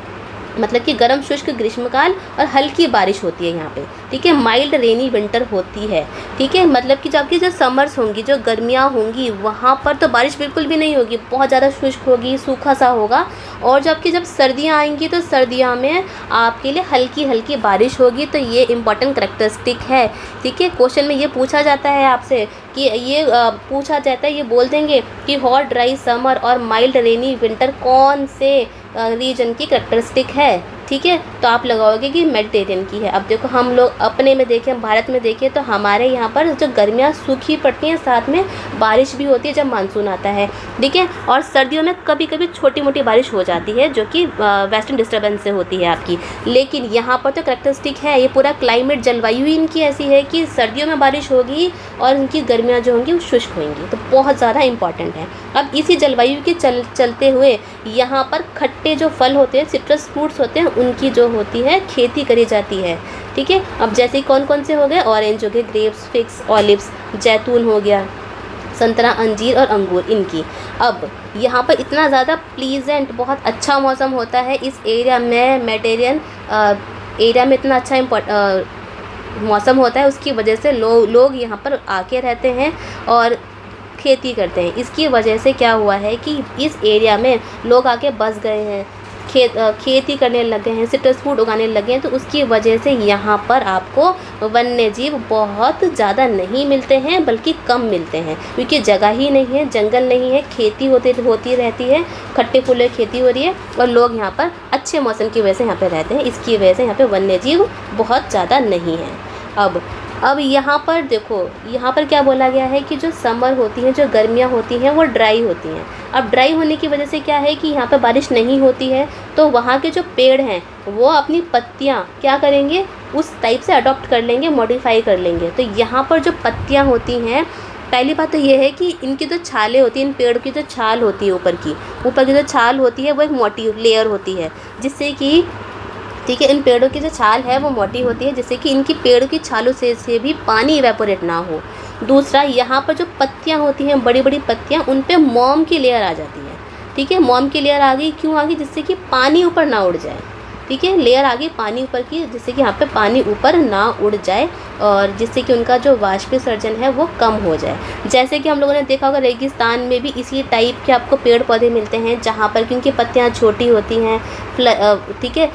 मतलब कि गर्म शुष्क ग्रीष्मकाल और हल्की बारिश होती है यहाँ पे, ठीक है। माइल्ड रेनी विंटर होती है, ठीक है। मतलब कि जबकि जो समर्स होंगी, जो गर्मियाँ होंगी, वहाँ पर तो बारिश बिल्कुल भी नहीं होगी, बहुत ज़्यादा शुष्क होगी, सूखा सा होगा। और जबकि जब सर्दियाँ आएंगी तो सर्दियों में आपके लिए हल्की हल्की बारिश होगी। तो ये इंपॉर्टेंट करेक्टरिस्टिक है, ठीक है। क्वेश्चन में ये पूछा जाता है आपसे कि ये पूछा जाता है, ये बोल देंगे कि हॉट ड्राई समर और माइल्ड रेनी विंटर कौन से रीजन की करेक्टरिस्टिक है, ठीक है। तो आप लगाओगे कि मेडिटेरियन की है। अब देखो हम लोग अपने में देखें, भारत में देखें तो हमारे यहाँ पर जो गर्मियाँ सूखी पड़ती हैं, साथ में बारिश भी होती है जब मानसून आता है, ठीक है। और सर्दियों में कभी कभी छोटी मोटी बारिश हो जाती है जो कि वेस्टर्न डिस्टर्बेंस से होती है आपकी। लेकिन यहाँ पर तो करेक्टरिस्टिक है, ये पूरा क्लाइमेट, जलवायु ही इनकी ऐसी है कि सर्दियों में बारिश होगी और इनकी गर्मियाँ जो होंगी वो शुष्क होंगी। तो बहुत ज़्यादा इंपॉर्टेंट है। अब इसी जलवायु के चलते हुए यहाँ पर खट्टे जो फल होते हैं, सिट्रस फ्रूट्स होते हैं, उनकी जो होती है खेती करी जाती है, ठीक है। अब जैसे कौन कौन से हो गए, ऑरेंज हो गए, ग्रेप्स, फिग्स, ऑलिव्स, जैतून हो गया, संतरा, अंजीर और अंगूर इनकी। अब यहाँ पर इतना ज़्यादा प्लीजेंट, बहुत अच्छा मौसम होता है इस एरिया में, मेडिटेरियन एरिया में इतना अच्छा मौसम होता है। उसकी वजह से लोग यहाँ पर आके रहते हैं और खेती करते हैं। इसकी वजह से क्या हुआ है कि इस एरिया में लोग आके बस गए हैं, खेती करने लगे हैं, सिट्रस फ्रूट उगाने लगे हैं। तो उसकी वजह से यहाँ पर आपको वन्य जीव बहुत ज़्यादा नहीं मिलते हैं, बल्कि कम मिलते हैं, क्योंकि जगह ही नहीं है, जंगल नहीं है, खेती होती रहती है, खट्टे फूले खेती हो रही है और लोग यहाँ पर अच्छे मौसम की वजह से यहाँ पर रहते हैं। इसकी वजह से यहाँ पर वन्य जीव बहुत ज़्यादा नहीं है। अब यहाँ पर देखो, यहाँ पर क्या बोला गया है कि जो समर होती हैं, जो गर्मियाँ होती हैं, वो ड्राई होती हैं। अब ड्राई होने की वजह से क्या है कि यहाँ पर बारिश नहीं होती है, तो वहाँ के जो पेड़ हैं वो अपनी पत्तियाँ क्या करेंगे, उस टाइप से अडॉप्ट कर लेंगे, मॉडिफाई कर लेंगे। तो यहाँ पर जो पत्तियाँ होती हैं, पहली बात तो ये है कि इनकी जो छालें होती हैं, इन पेड़ की जो छाल होती है, ऊपर की जो छाल होती है वो एक मोटी लेयर होती है, जिससे कि, ठीक है, इन पेड़ों की जो छाल है वो मोटी होती है, जिससे कि इनकी पेड़ों की छालों से भी पानी इवेपोरेट ना हो। दूसरा, यहाँ पर जो पत्तियाँ होती हैं, बड़ी बड़ी पत्तियाँ, उन पे मोम की लेयर आ जाती है, ठीक है। मोम की लेयर आ गई, क्यों आ गई, जिससे कि पानी ऊपर ना उड़ जाए, ठीक है। लेयर आ गई पानी ऊपर की, जिससे कि यहाँ पे पानी ऊपर ना उड़ जाए और जिससे कि उनका जो वाष्पीकरण है वो कम हो जाए। जैसे कि हम लोगों ने देखा होगा रेगिस्तान में भी इसी टाइप के आपको पेड़ पौधे मिलते हैं, जहाँ पर कि उनकी पत्तियाँ छोटी होती हैं, ठीक है,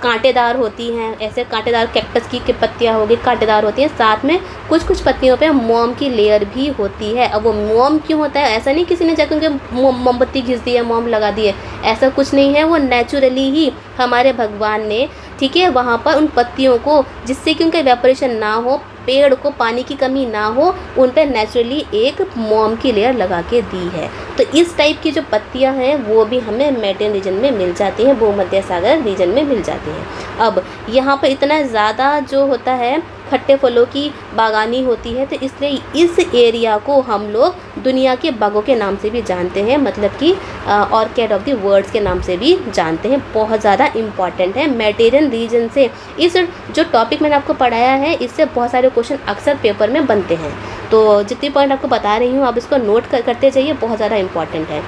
कांटेदार होती हैं। ऐसे कांटेदार कैक्टस की पत्तियाँ होगी, कांटेदार होती हैं, साथ में कुछ कुछ पत्तियों पे मोम की लेयर भी होती है। अब वो मोम क्यों होता है, ऐसा नहीं किसी ने जाकर उनके मोमबत्ती घिस दी है, मोम लगा दी है, ऐसा कुछ नहीं है। वो नेचुरली ही हमारे भगवान ने, ठीक है, वहाँ पर उन पत्तियों को, जिससे कि उनका इवेपोरेशन ना हो, पेड़ को पानी की कमी ना हो, उन पर नेचुरली एक मोम की लेयर लगा के दी है। तो इस टाइप की जो पत्तियां हैं वो भी हमें मेडिटेरियन रीजन में मिल जाती हैं, भूमध्य सागर रीजन में मिल जाती हैं। अब यहाँ पर इतना ज़्यादा जो होता है, खट्टे फलों की बागानी होती है, तो इसलिए इस एरिया को हम लोग दुनिया के बागों के नाम से भी जानते हैं, मतलब कि ऑर्किड ऑफ द वर्ल्ड के नाम से भी जानते हैं। बहुत ज़्यादा इम्पॉर्टेंट है मेडिटेरियन रीजन से। इस जो टॉपिक मैंने आपको पढ़ाया है, इससे बहुत सारे क्वेश्चन अक्सर पेपर में बनते हैं। तो जितनी पॉइंट आपको बता रही हूँ, आप इसको नोट करते जाइए, बहुत ज़्यादा इंपॉर्टेंट है।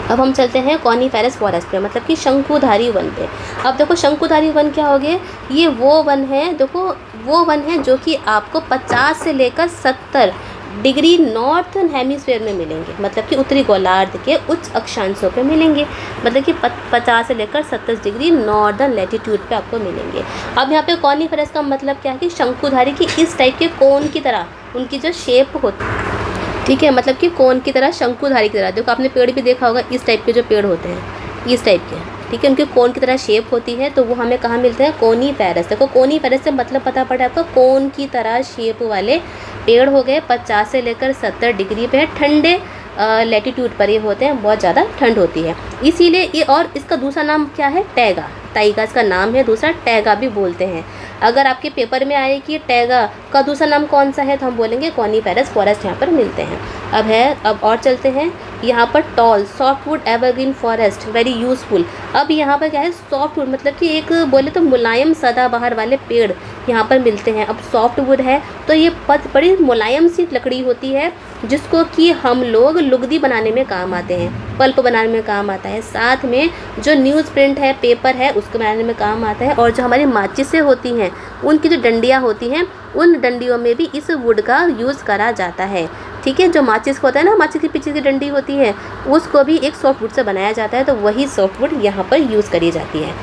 अब हम चलते हैं कॉनीफेरस फॉरेस्ट पे, मतलब कि शंकुधारी वन पे। अब देखो शंकुधारी वन क्या हो गए, ये वो वन है, देखो वो वन है जो कि आपको 50 से लेकर 70 डिग्री नॉर्थन हेमिस्फीयर में मिलेंगे, मतलब कि उत्तरी गोलार्ध के उच्च अक्षांशों पे मिलेंगे, मतलब कि 50 से लेकर 70 डिग्री नॉर्दर्न लैटिट्यूड पे आपको मिलेंगे। अब यहाँ पे कॉनीफेरस का मतलब क्या है कि शंकुधारी की इस टाइप के कोन की तरह उनकी जो शेप होती है, ठीक है, मतलब कि कोन की तरह, शंकुधारी की तरह। देखो आपने पेड़ भी देखा होगा, इस टाइप के जो पेड़ होते हैं, इस टाइप के, ठीक है, उनके कोन की तरह शेप होती है। तो वो हमें कहाँ मिलते हैं, कॉनीफेरस। देखो कॉनीफेरस से मतलब पता पड़ा आपको, कोन की तरह शेप वाले पेड़ हो गए, 50 से लेकर 70 डिग्री पे, ठंडे लैटिट्यूड पर ये होते हैं, बहुत ज़्यादा ठंड होती है इसीलिए ये। और इसका दूसरा नाम क्या है, टैगा, टाइगा इसका नाम है, दूसरा टैगा भी बोलते हैं। अगर आपके पेपर में आए कि टैगा का दूसरा नाम कौन सा है, तो हम बोलेंगे कॉनीफेरस फॉरेस्ट यहाँ पर मिलते हैं। अब और चलते हैं, यहाँ पर tall softwood evergreen forest very useful. अब यहाँ पर क्या है, सॉफ्टवुड मतलब कि एक बोले तो मुलायम सदाबहार वाले पेड़, यहाँ पर मिलते हैं। अब सॉफ्टवुड है तो ये बड़ी मुलायम सी लकड़ी होती है जिसको कि हम लोग लुगदी बनाने में काम आते हैं, पल्प बनाने में काम आता है। साथ में जो न्यूज़ प्रिंट है, पेपर है, उसको बनाने में काम आता है। और जो हमारी माचिसें होती हैं, उनकी जो डंडियाँ होती हैं, उन डंडियों में भी इस वुड का यूज़ करा जाता है। ठीक है, जो माचिस होता है ना, माचिस के पीछे की डंडी होती है, उसको भी एक सॉफ्टवुड से बनाया जाता है। तो वही सॉफ्टवुड यहाँ पर यूज़ करी जाती है।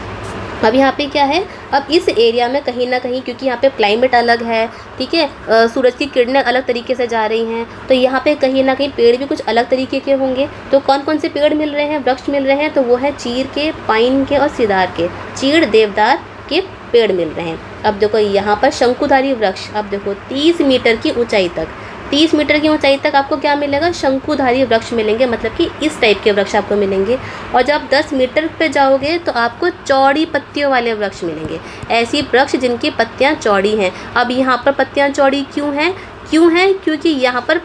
अब यहाँ पे क्या है, अब इस एरिया में कहीं ना कहीं, क्योंकि यहाँ पे क्लाइमेट अलग है, ठीक है, सूरज की किरणें अलग तरीके से जा रही हैं, तो यहाँ पे कहीं ना कहीं पेड़ भी कुछ अलग तरीके के होंगे। तो कौन कौन से पेड़ मिल रहे हैं, वृक्ष मिल रहे हैं, तो वो है चीड़ के, पाइन के और सिदार के। चीड़, देवदार के पेड़ मिल रहे हैं। अब देखो यहाँ पर शंकुधारी वृक्ष, अब देखो 30 मीटर की ऊंचाई तक, 30 मीटर की ऊंचाई तक आपको क्या मिलेगा, शंकुधारी वृक्ष मिलेंगे, मतलब कि इस टाइप के वृक्ष आपको मिलेंगे। और जब आप 10 मीटर पे जाओगे तो आपको चौड़ी पत्तियों वाले वृक्ष मिलेंगे, ऐसी वृक्ष जिनकी पत्तियां चौड़ी हैं। अब यहाँ पर पत्तियां चौड़ी क्यों हैं, क्योंकि यहाँ पर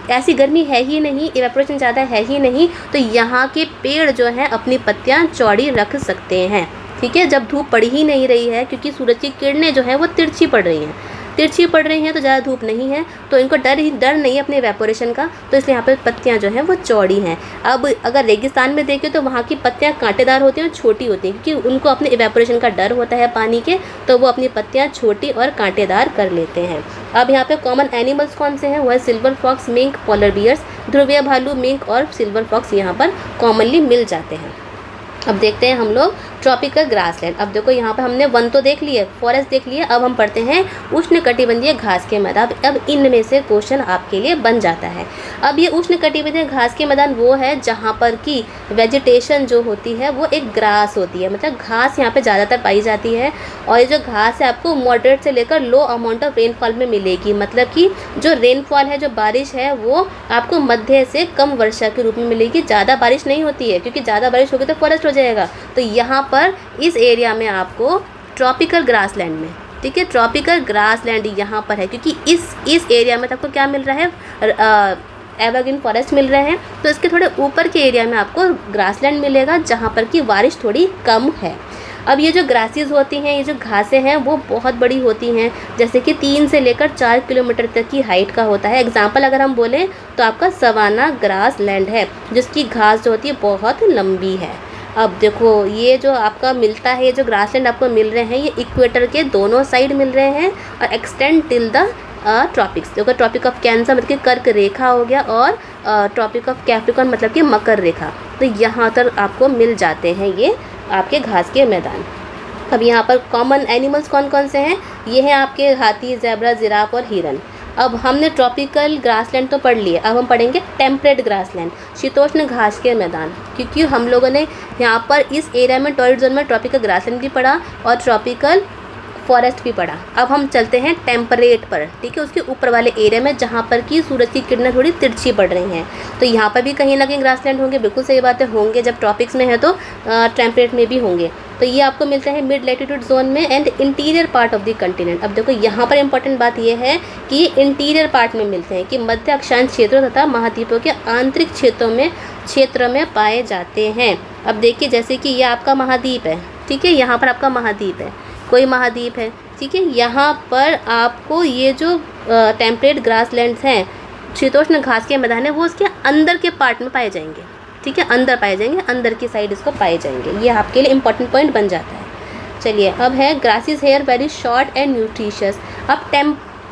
ऐसी गर्मी है ही नहीं, इवेपोरेशन ज़्यादा है ही नहीं, तो यहाँ के पेड़ जो हैं अपनी पत्तियाँ चौड़ी रख सकते हैं। ठीक है, जब धूप पड़ ही नहीं रही है, क्योंकि सूरज की किरणें जो हैं वो तिरछी पड़ रही हैं, तो ज़्यादा धूप नहीं है, तो इनको डर नहीं है अपने इवेपोरेशन का, तो इसलिए यहाँ पर पत्तियाँ जो हैं वो चौड़ी हैं। अब अगर रेगिस्तान में देखें तो वहाँ की पत्तियाँ कांटेदार होती हैं और छोटी होती हैं, क्योंकि उनको अपने इवेपोरेशन का डर होता है पानी के, तो वो अपनी पत्तियाँ छोटी और कांटेदार कर लेते हैं। अब यहाँ पे कॉमन एनिमल्स कौन से हैं, वो है silver fox, mink, polar bears, ध्रुवीय भालू, मिंक और सिल्वर फॉक्स यहाँ पर कॉमनली मिल जाते हैं। अब देखते हैं हम लोग ट्रॉपिकल ग्रासलैंड। अब देखो यहाँ पे हमने वन तो देख लिए, फॉरेस्ट देख लिए, अब हम पढ़ते हैं उष्णकटिबंधीय घास के मैदान। अब इनमें से क्वेश्चन आपके लिए बन जाता है। अब ये उष्णकटिबंधीय घास के मैदान वो है जहाँ पर कि वेजिटेशन जो होती है वो एक ग्रास होती है, मतलब घास यहाँ पे ज़्यादातर पाई जाती है। और ये जो घास है आपको मॉडरेट से लेकर लो अमाउंट ऑफ रेनफॉल में मिलेगी, मतलब कि जो रेनफॉल है, जो बारिश है, वो आपको मध्य से कम वर्षा के रूप में मिलेगी। ज़्यादा बारिश नहीं होती है, क्योंकि ज़्यादा बारिश होगी तो फॉरेस्ट हो जाएगा। तो यहाँ पर इस एरिया में आपको ट्रॉपिकल ग्रासलैंड में, ठीक है, ट्रॉपिकल ग्रासलैंड यहाँ पर है, क्योंकि इस एरिया में आपको क्या मिल रहा है, एवरग्रीन फॉरेस्ट मिल रहे हैं। तो इसके थोड़े ऊपर के एरिया में आपको ग्रासलैंड मिलेगा, जहाँ पर कि बारिश थोड़ी कम है। अब ये जो ग्रासेस होती हैं, ये जो घासें हैं, वो बहुत बड़ी होती हैं, जैसे कि 3 से लेकर 4 किलोमीटर तक की हाइट का होता है। एग्जाम्पल अगर हम बोलें तो आपका सवाना ग्रासलैंड है, जिसकी घास जो होती है बहुत लंबी है। अब देखो ये जो आपका मिलता है, ये जो ग्रासलैंड आपको मिल रहे हैं, ये इक्वेटर के दोनों साइड मिल रहे हैं और एक्सटेंड टिल द ट्रॉपिक्स। देखो ट्रॉपिक ऑफ कैंसर मतलब कि कर्क रेखा हो गया, और ट्रॉपिक ऑफ कैप्रिकॉर्न मतलब कि मकर रेखा, तो यहाँ तक आपको मिल जाते हैं ये आपके घास के मैदान। अब यहाँ पर कॉमन एनिमल्स कौन कौन से हैं, ये हैं आपके हाथी, ज़ेब्रा, जिराफ और हिरन। अब हमने ट्रॉपिकल ग्रासलैंड तो पढ़ लिए, अब हम पढ़ेंगे टेम्परेट ग्रासलैंड, शीतोष्ण घास के मैदान, क्योंकि हम लोगों ने यहाँ पर इस एरिया में टॉरिड जोन में ट्रॉपिकल ग्रासलैंड भी पढ़ा और ट्रॉपिकल फॉरेस्ट भी पड़ा। अब हम चलते हैं टेम्परेट पर, ठीक है, उसके ऊपर वाले एरिया में जहाँ पर कि सूरज की किरणें थोड़ी तिरछी पड़ रही हैं, तो यहाँ पर भी कहीं ना कहीं ग्रासलैंड होंगे। बिल्कुल सही बात है, होंगे, जब ट्रॉपिक्स में है तो टेम्परेट में भी होंगे। तो ये आपको मिलते हैं मिड लैटिट्यूड जोन में and interior part of the continent. अब देखो यहाँ पर इंपॉर्टेंट बात ये है कि ये इंटीरियर पार्ट में मिलते हैं, कि मध्य अक्षांश क्षेत्रों तथा महाद्वीपों के आंतरिक क्षेत्र में पाए जाते हैं। अब देखिए जैसे कि ये आपका महाद्वीप है, ठीक है, यहाँ पर आपका महाद्वीप है, कोई महाद्वीप है, ठीक है, यहाँ पर आपको ये जो टेम्परेट ग्रासलैंड्स हैं, शीतोष्ण घास के मैदान है, वो उसके अंदर के पार्ट में पाए जाएंगे, ठीक है, अंदर पाए जाएंगे, अंदर की साइड इसको पाए जाएंगे। ये आपके लिए इंपॉर्टेंट पॉइंट बन जाता है। चलिए अब है grasses here very short and nutritious. अब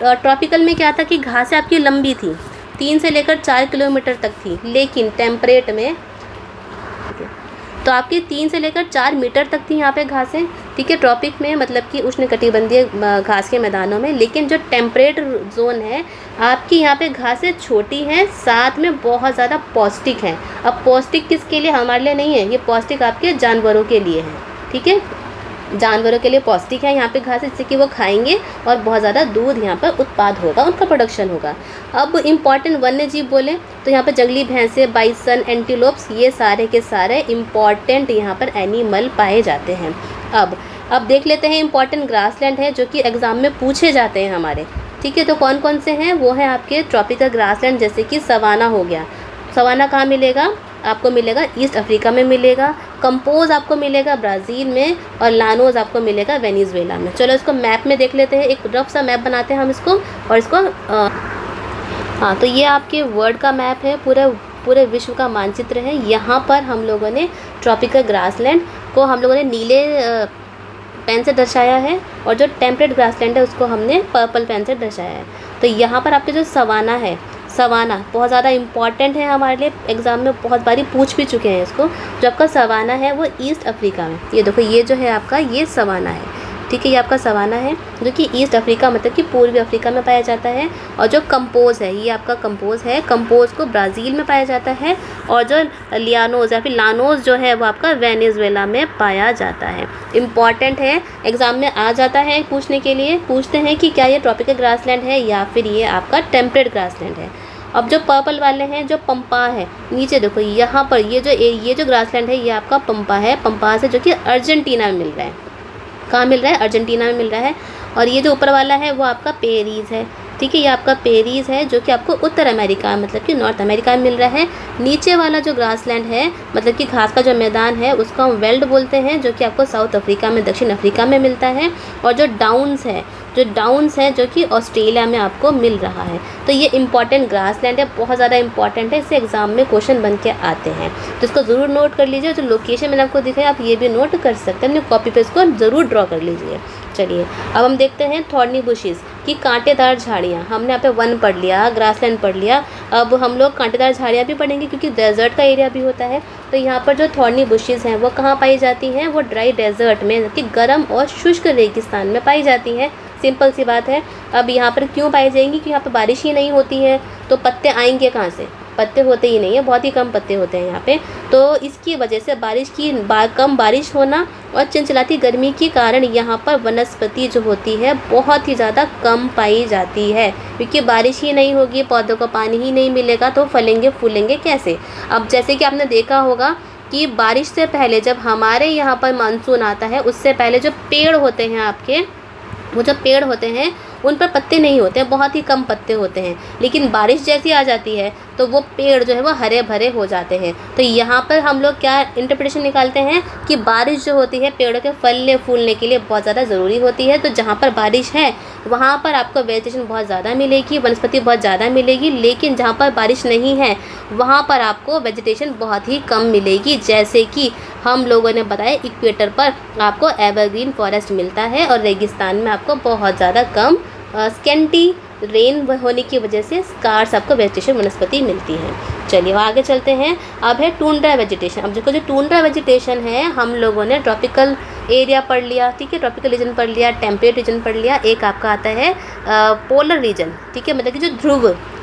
ट्रॉपिकल में क्या था कि घासें आपकी लंबी थी, 3 से लेकर 4 किलोमीटर तक थी, लेकिन टेम्परेट में तो आपकी 3 से लेकर 4 मीटर तक थी यहाँ पे घासें, ठीक है, ट्रॉपिक में मतलब कि उष्णकटिबंधीय घास के मैदानों में। लेकिन जो टेम्परेट जोन है आपकी, यहाँ पे घासें छोटी हैं, साथ में बहुत ज़्यादा पौष्टिक हैं। अब पौष्टिक किसके लिए, हमारे लिए नहीं है, ये पौष्टिक आपके जानवरों के लिए है, ठीक है, जानवरों के लिए पौष्टिक है यहाँ पे घास, जिससे कि वो खाएंगे और बहुत ज़्यादा दूध यहाँ पर उत्पाद होगा, उनका प्रोडक्शन होगा। अब इम्पॉर्टेंट वन्य जीव बोले तो यहाँ पर जंगली भैंसे, बाइसन, एंटीलोप्स, ये सारे के सारे इम्पॉर्टेंट यहाँ पर एनिमल पाए जाते हैं। अब देख लेते हैं इम्पॉर्टेंट ग्रासलैंड है जो कि एग्ज़ाम में पूछे जाते हैं हमारे, ठीक है, तो कौन कौन से हैं, वो हैं आपके ट्रॉपिकल ग्रासलैंड, जैसे कि सवाना हो गया। सवाना कहाँ मिलेगा, आपको मिलेगा ईस्ट अफ्रीका में मिलेगा, कंपोज आपको मिलेगा ब्राज़ील में और लानोज आपको मिलेगा वेनेजुएला में। चलो इसको मैप में देख लेते हैं, एक रफ सा मैप बनाते हैं हम इसको और इसको हाँ, तो ये आपके वर्ल्ड का मैप है, पूरे विश्व का मानचित्र है। यहाँ पर हम लोगों ने ट्रॉपिकल ग्रासलैंड को हम लोगों ने नीले पेन से दर्शाया है और जो टेम्परेट ग्रासलैंड है उसको हमने पर्पल पेन से दर्शाया है। तो यहाँ पर आपके जो सवाना है, सवाना बहुत ज़्यादा इम्पॉर्टेंट है हमारे लिए, एग्ज़ाम में बहुत बारी पूछ भी चुके हैं इसको। जो आपका सवाना है वो ईस्ट अफ्रीका में, ये देखो ये जो है आपका ये सवाना है, ठीक है, ये आपका सवाना है जो कि ईस्ट अफ्रीका मतलब कि पूर्वी अफ्रीका में पाया जाता है। और जो कंपोज है ये आपका कंपोज है, कंपोज को ब्राज़ील में पाया जाता है। और जो लियानोज या फिर लानोज जो है वो आपका वेनेजुएला में पाया जाता है। इम्पॉर्टेंट है, एग्ज़ाम में आ जाता है पूछने के लिए, पूछते हैं कि क्या ये ट्रॉपिकल ग्रासलैंड है या फिर ये आपका टेम्परेट ग्रासलैंड है। अब जो पर्पल वाले हैं, जो पंपा है, नीचे देखो यहाँ पर ये जो ग्रासलैंड है ये आपका पंपा है, पंपा से जो कि अर्जेंटीना में मिल रहा है। कहाँ मिल रहा है? अर्जेंटीना में मिल रहा है। और ये जो ऊपर वाला है वो आपका पेरीज़ है, ठीक है, ये आपका पेरीज़ है जो कि आपको उत्तर अमेरिका मतलब कि नॉर्थ अमेरिका में मिल रहा है। नीचे वाला जो ग्रासलैंड है मतलब कि घास का जो मैदान है उसको हम वेल्ड बोलते हैं, जो कि आपको साउथ अफ्रीका में, दक्षिण अफ्रीका में मिलता है। और जो डाउन्स है जो कि ऑस्ट्रेलिया में आपको मिल रहा है। तो ये इंपॉर्टेंट ग्रासलैंड है, बहुत ज़्यादा इंपॉर्टेंट है, इससे एग्जाम में क्वेश्चन बन के आते हैं, तो इसको ज़रूर नोट कर लीजिए। जो लोकेशन मैंने आपको दिखाया आप ये भी नोट कर सकते हैं, अपने कॉपी पे इसको ज़रूर ड्रॉ कर लीजिए। चलिए अब हम देखते हैं थॉर्नी बुशेस की कांटेदार झाड़ियाँ। हमने यहाँ पे वन पढ़ लिया, ग्रासलैंड पढ़ लिया, अब हम लोग कांटेदार झाड़ियाँ भी पढ़ेंगे क्योंकि डेजर्ट का एरिया भी होता है। तो यहाँ पर जो थॉर्नी बुशेस हैं वो कहाँ पाई जाती हैं? वो ड्राई डेजर्ट में कि गर्म और शुष्क रेगिस्तान में पाई जाती हैं। सिंपल सी बात है। अब यहाँ पर क्यों पाई जाएंगी? कि यहाँ पर बारिश ही नहीं होती है, तो पत्ते आएंगे कहाँ से? पत्ते होते ही नहीं है, बहुत ही कम पत्ते होते हैं यहाँ पे। तो इसकी वजह से कम बारिश होना और चिलचिलाती गर्मी के कारण यहाँ पर वनस्पति जो होती है बहुत ही ज़्यादा कम पाई जाती है, क्योंकि बारिश ही नहीं होगी, पौधों को पानी ही नहीं मिलेगा, तो फलेंगे फूलेंगे कैसे? अब जैसे कि आपने देखा होगा कि बारिश से पहले जब हमारे यहाँ पर मानसून आता है, उससे पहले जो पेड़ होते हैं आपके, वो जो पेड़ होते हैं उन पर पत्ते नहीं होते हैं, बहुत ही कम पत्ते होते हैं। लेकिन बारिश जैसी आ जाती है तो वो पेड़ जो है वो हरे भरे हो जाते हैं। तो यहाँ पर हम लोग क्या इंटरप्रिटेशन निकालते हैं कि बारिश जो होती है पेड़ों के फलने फूलने के लिए बहुत ज़्यादा ज़रूरी होती है। तो जहाँ पर बारिश है वहाँ पर आपको वेजिटेशन बहुत ज़्यादा मिलेगी, वनस्पति बहुत ज़्यादा मिलेगी। लेकिन जहाँ पर बारिश नहीं है वहाँ पर आपको वेजिटेशन बहुत ही कम मिलेगी। जैसे कि हम लोगों ने बताया इक्वेटर पर आपको एवरग्रीन फॉरेस्ट मिलता है और रेगिस्तान में आपको बहुत ज़्यादा कम स्केंटी रेन होने की वजह से स्कार्स आपको वेजिटेशन वनस्पति मिलती है। चलिए आगे चलते हैं। अब है टूंड्रा वेजिटेशन। अब देखो जो टूंड्रा वेजिटेशन है हम लोगों ने ट्रॉपिकल एरिया पढ़ लिया, ठीक है, ट्रॉपिकल रीजन पढ़ लिया, टेम्परेट रीजन पढ़ लिया, एक आपका आता है पोलर रीजन, ठीक है, मतलब कि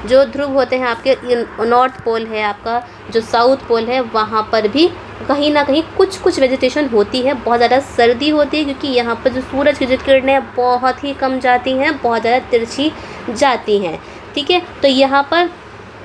जो ध्रुव होते हैं आपके, नॉर्थ पोल है आपका, जो साउथ पोल है, वहाँ पर भी कहीं ना कहीं कुछ वेजिटेशन होती है। बहुत ज़्यादा सर्दी होती है क्योंकि यहाँ पर जो सूरज की जो किरणें बहुत ही कम जाती हैं, बहुत ज़्यादा तिरछी जाती हैं, ठीक है। तो यहाँ पर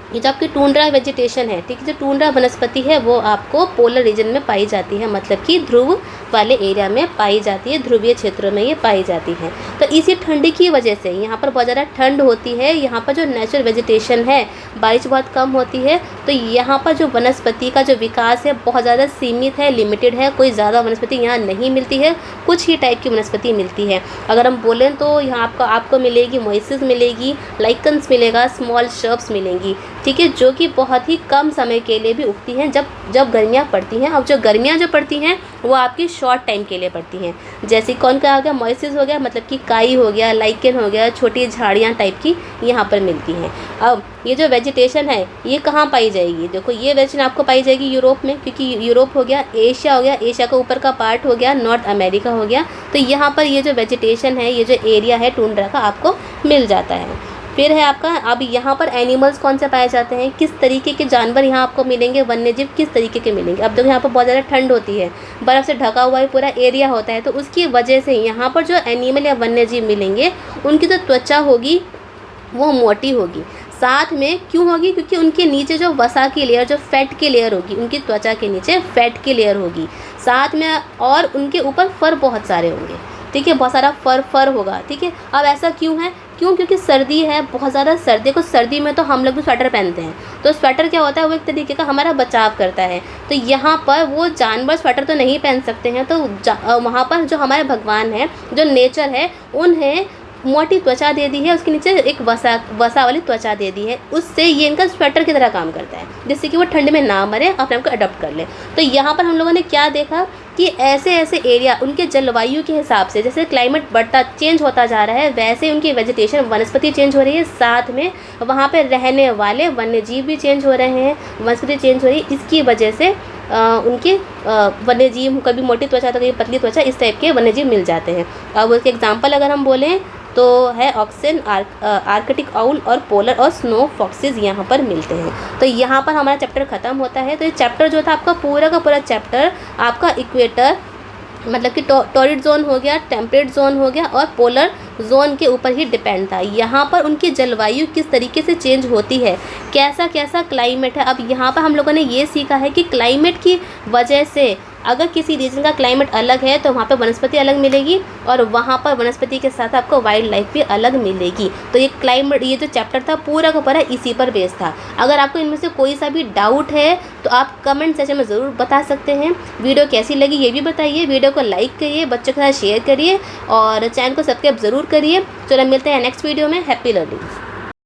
ये जो आपकी टूंड्रा वेजिटेशन है, ठीक है, जो टूंड्रा वनस्पति है वो आपको पोलर रीजन में पाई जाती है, मतलब कि ध्रुव वाले एरिया में पाई जाती है, ध्रुवीय क्षेत्रों में ये पाई जाती है। तो इसी ठंडी की वजह से यहाँ पर बहुत ज़्यादा ठंड होती है, यहाँ पर जो नेचुरल वेजिटेशन है, बारिश बहुत कम होती है, तो यहाँ पर जो वनस्पति का जो विकास है बहुत ज़्यादा सीमित है, लिमिटेड है, कोई ज़्यादा वनस्पति यहाँ नहीं मिलती है, कुछ ही टाइप की वनस्पति मिलती है। अगर हम बोलें तो यहाँ आपको मिलेगी मोइसिस मिलेगी, लाइकन्स मिलेगा, स्मॉल शर्ब्स मिलेंगी, ठीक है, जो कि बहुत ही कम समय के लिए भी उगती हैं जब गर्मियाँ पड़ती हैं। अब जो गर्मियाँ जो पड़ती हैं वो आपकी शॉर्ट टाइम के लिए पड़ती हैं। जैसे कौन का आ गया? मॉइसिस हो गया, मतलब कि काई हो गया, लाइकेन हो गया, छोटी झाड़ियाँ टाइप की यहाँ पर मिलती हैं। अब ये जो वेजिटेशन है ये कहाँ पाई जाएगी? देखो ये वेजिटेशन आपको पाई जाएगी यूरोप में, क्योंकि यूरोप हो गया, एशिया हो गया, एशिया का ऊपर का पार्ट हो गया, नॉर्थ अमेरिका हो गया। तो यहाँ पर ये जो वेजिटेशन है, ये जो एरिया है टूंड्रा का, आपको मिल जाता है। फिर है आपका, अब यहाँ पर एनिमल्स कौन से पाए जाते हैं, किस तरीके के जानवर यहाँ आपको मिलेंगे, वन्यजीव किस तरीके के मिलेंगे। अब देखो यहाँ पर बहुत ज़्यादा ठंड होती है, बर्फ़ से ढका हुआ ही पूरा एरिया होता है, तो उसकी वजह से यहाँ पर जो एनिमल या वन्यजीव मिलेंगे उनकी जो त्वचा होगी वो मोटी होगी। साथ में क्यों होगी? क्योंकि उनके नीचे जो वसा की लेयर, जो फैट की लेयर होगी, उनकी त्वचा के नीचे फैट की लेयर होगी, साथ में और उनके ऊपर फर बहुत सारे होंगे, ठीक है, बहुत सारा फर होगा, ठीक है। अब ऐसा क्यों है? क्यों? क्योंकि सर्दी है, बहुत ज़्यादा सर्दी। कुछ सर्दी में तो हम लोग भी स्वेटर पहनते हैं, तो स्वेटर क्या होता है, वो एक तरीके का हमारा बचाव करता है। तो यहाँ पर वो जानवर स्वेटर तो नहीं पहन सकते हैं, तो वहाँ पर जो हमारे भगवान है, जो नेचर है, उन्हें मोटी त्वचा दे दी है, उसके नीचे एक वसा वाली त्वचा दे दी है। उससे ये इनका स्वेटर की तरह काम करता है, जिससे कि वो ठंड में ना मरे, अपने आप को अडॉप्ट कर ले। तो यहाँ पर हम लोगों ने क्या देखा कि ऐसे ऐसे एरिया उनके जलवायु के हिसाब से, जैसे क्लाइमेट चेंज होता जा रहा है, वैसे उनकी वेजिटेशन वनस्पति चेंज हो रही है, साथ में वहाँ पर रहने वाले वन्य जीव भी चेंज हो रहे हैं, वनस्पति चेंज हो रही है। इसकी वजह से उनके वन्य जीव, कभी मोटी त्वचा तो कभी पतली त्वचा, इस टाइप के वन्य जीव मिल जाते हैं। अब उसके एग्जाम्पल अगर हम बोलें तो है ऑक्सिन, आर्कटिक आउल और पोलर और स्नो फॉक्सेस यहाँ पर मिलते हैं। तो यहाँ पर हमारा चैप्टर ख़त्म होता है। तो ये चैप्टर जो था आपका पूरा का पूरा चैप्टर आपका इक्वेटर, मतलब कि टॉरिड जोन हो गया, टेम्परेट जोन हो गया और पोलर जोन के ऊपर ही डिपेंड था। यहाँ पर उनकी जलवायु किस तरीके से चेंज होती है, कैसा कैसा क्लाइमेट है। अब यहाँ पर हम लोगों ने ये सीखा है कि क्लाइमेट की वजह से अगर किसी रीजन का क्लाइमेट अलग है तो वहाँ पे वनस्पति अलग मिलेगी, और वहाँ पर वनस्पति के साथ आपको वाइल्ड लाइफ भी अलग मिलेगी। तो ये क्लाइमेट, ये जो चैप्टर था पूरा का पूरा इसी पर बेस था। अगर आपको इनमें से कोई सा भी डाउट है तो आप कमेंट सेक्शन में ज़रूर बता सकते हैं। वीडियो कैसी लगी ये भी बताइए, वीडियो को लाइक करिए, बच्चों के साथ शेयर करिए और चैनल को सब्सक्राइब ज़रूर करिए। चलो मिलते हैं नेक्स्ट वीडियो में। Happy learning.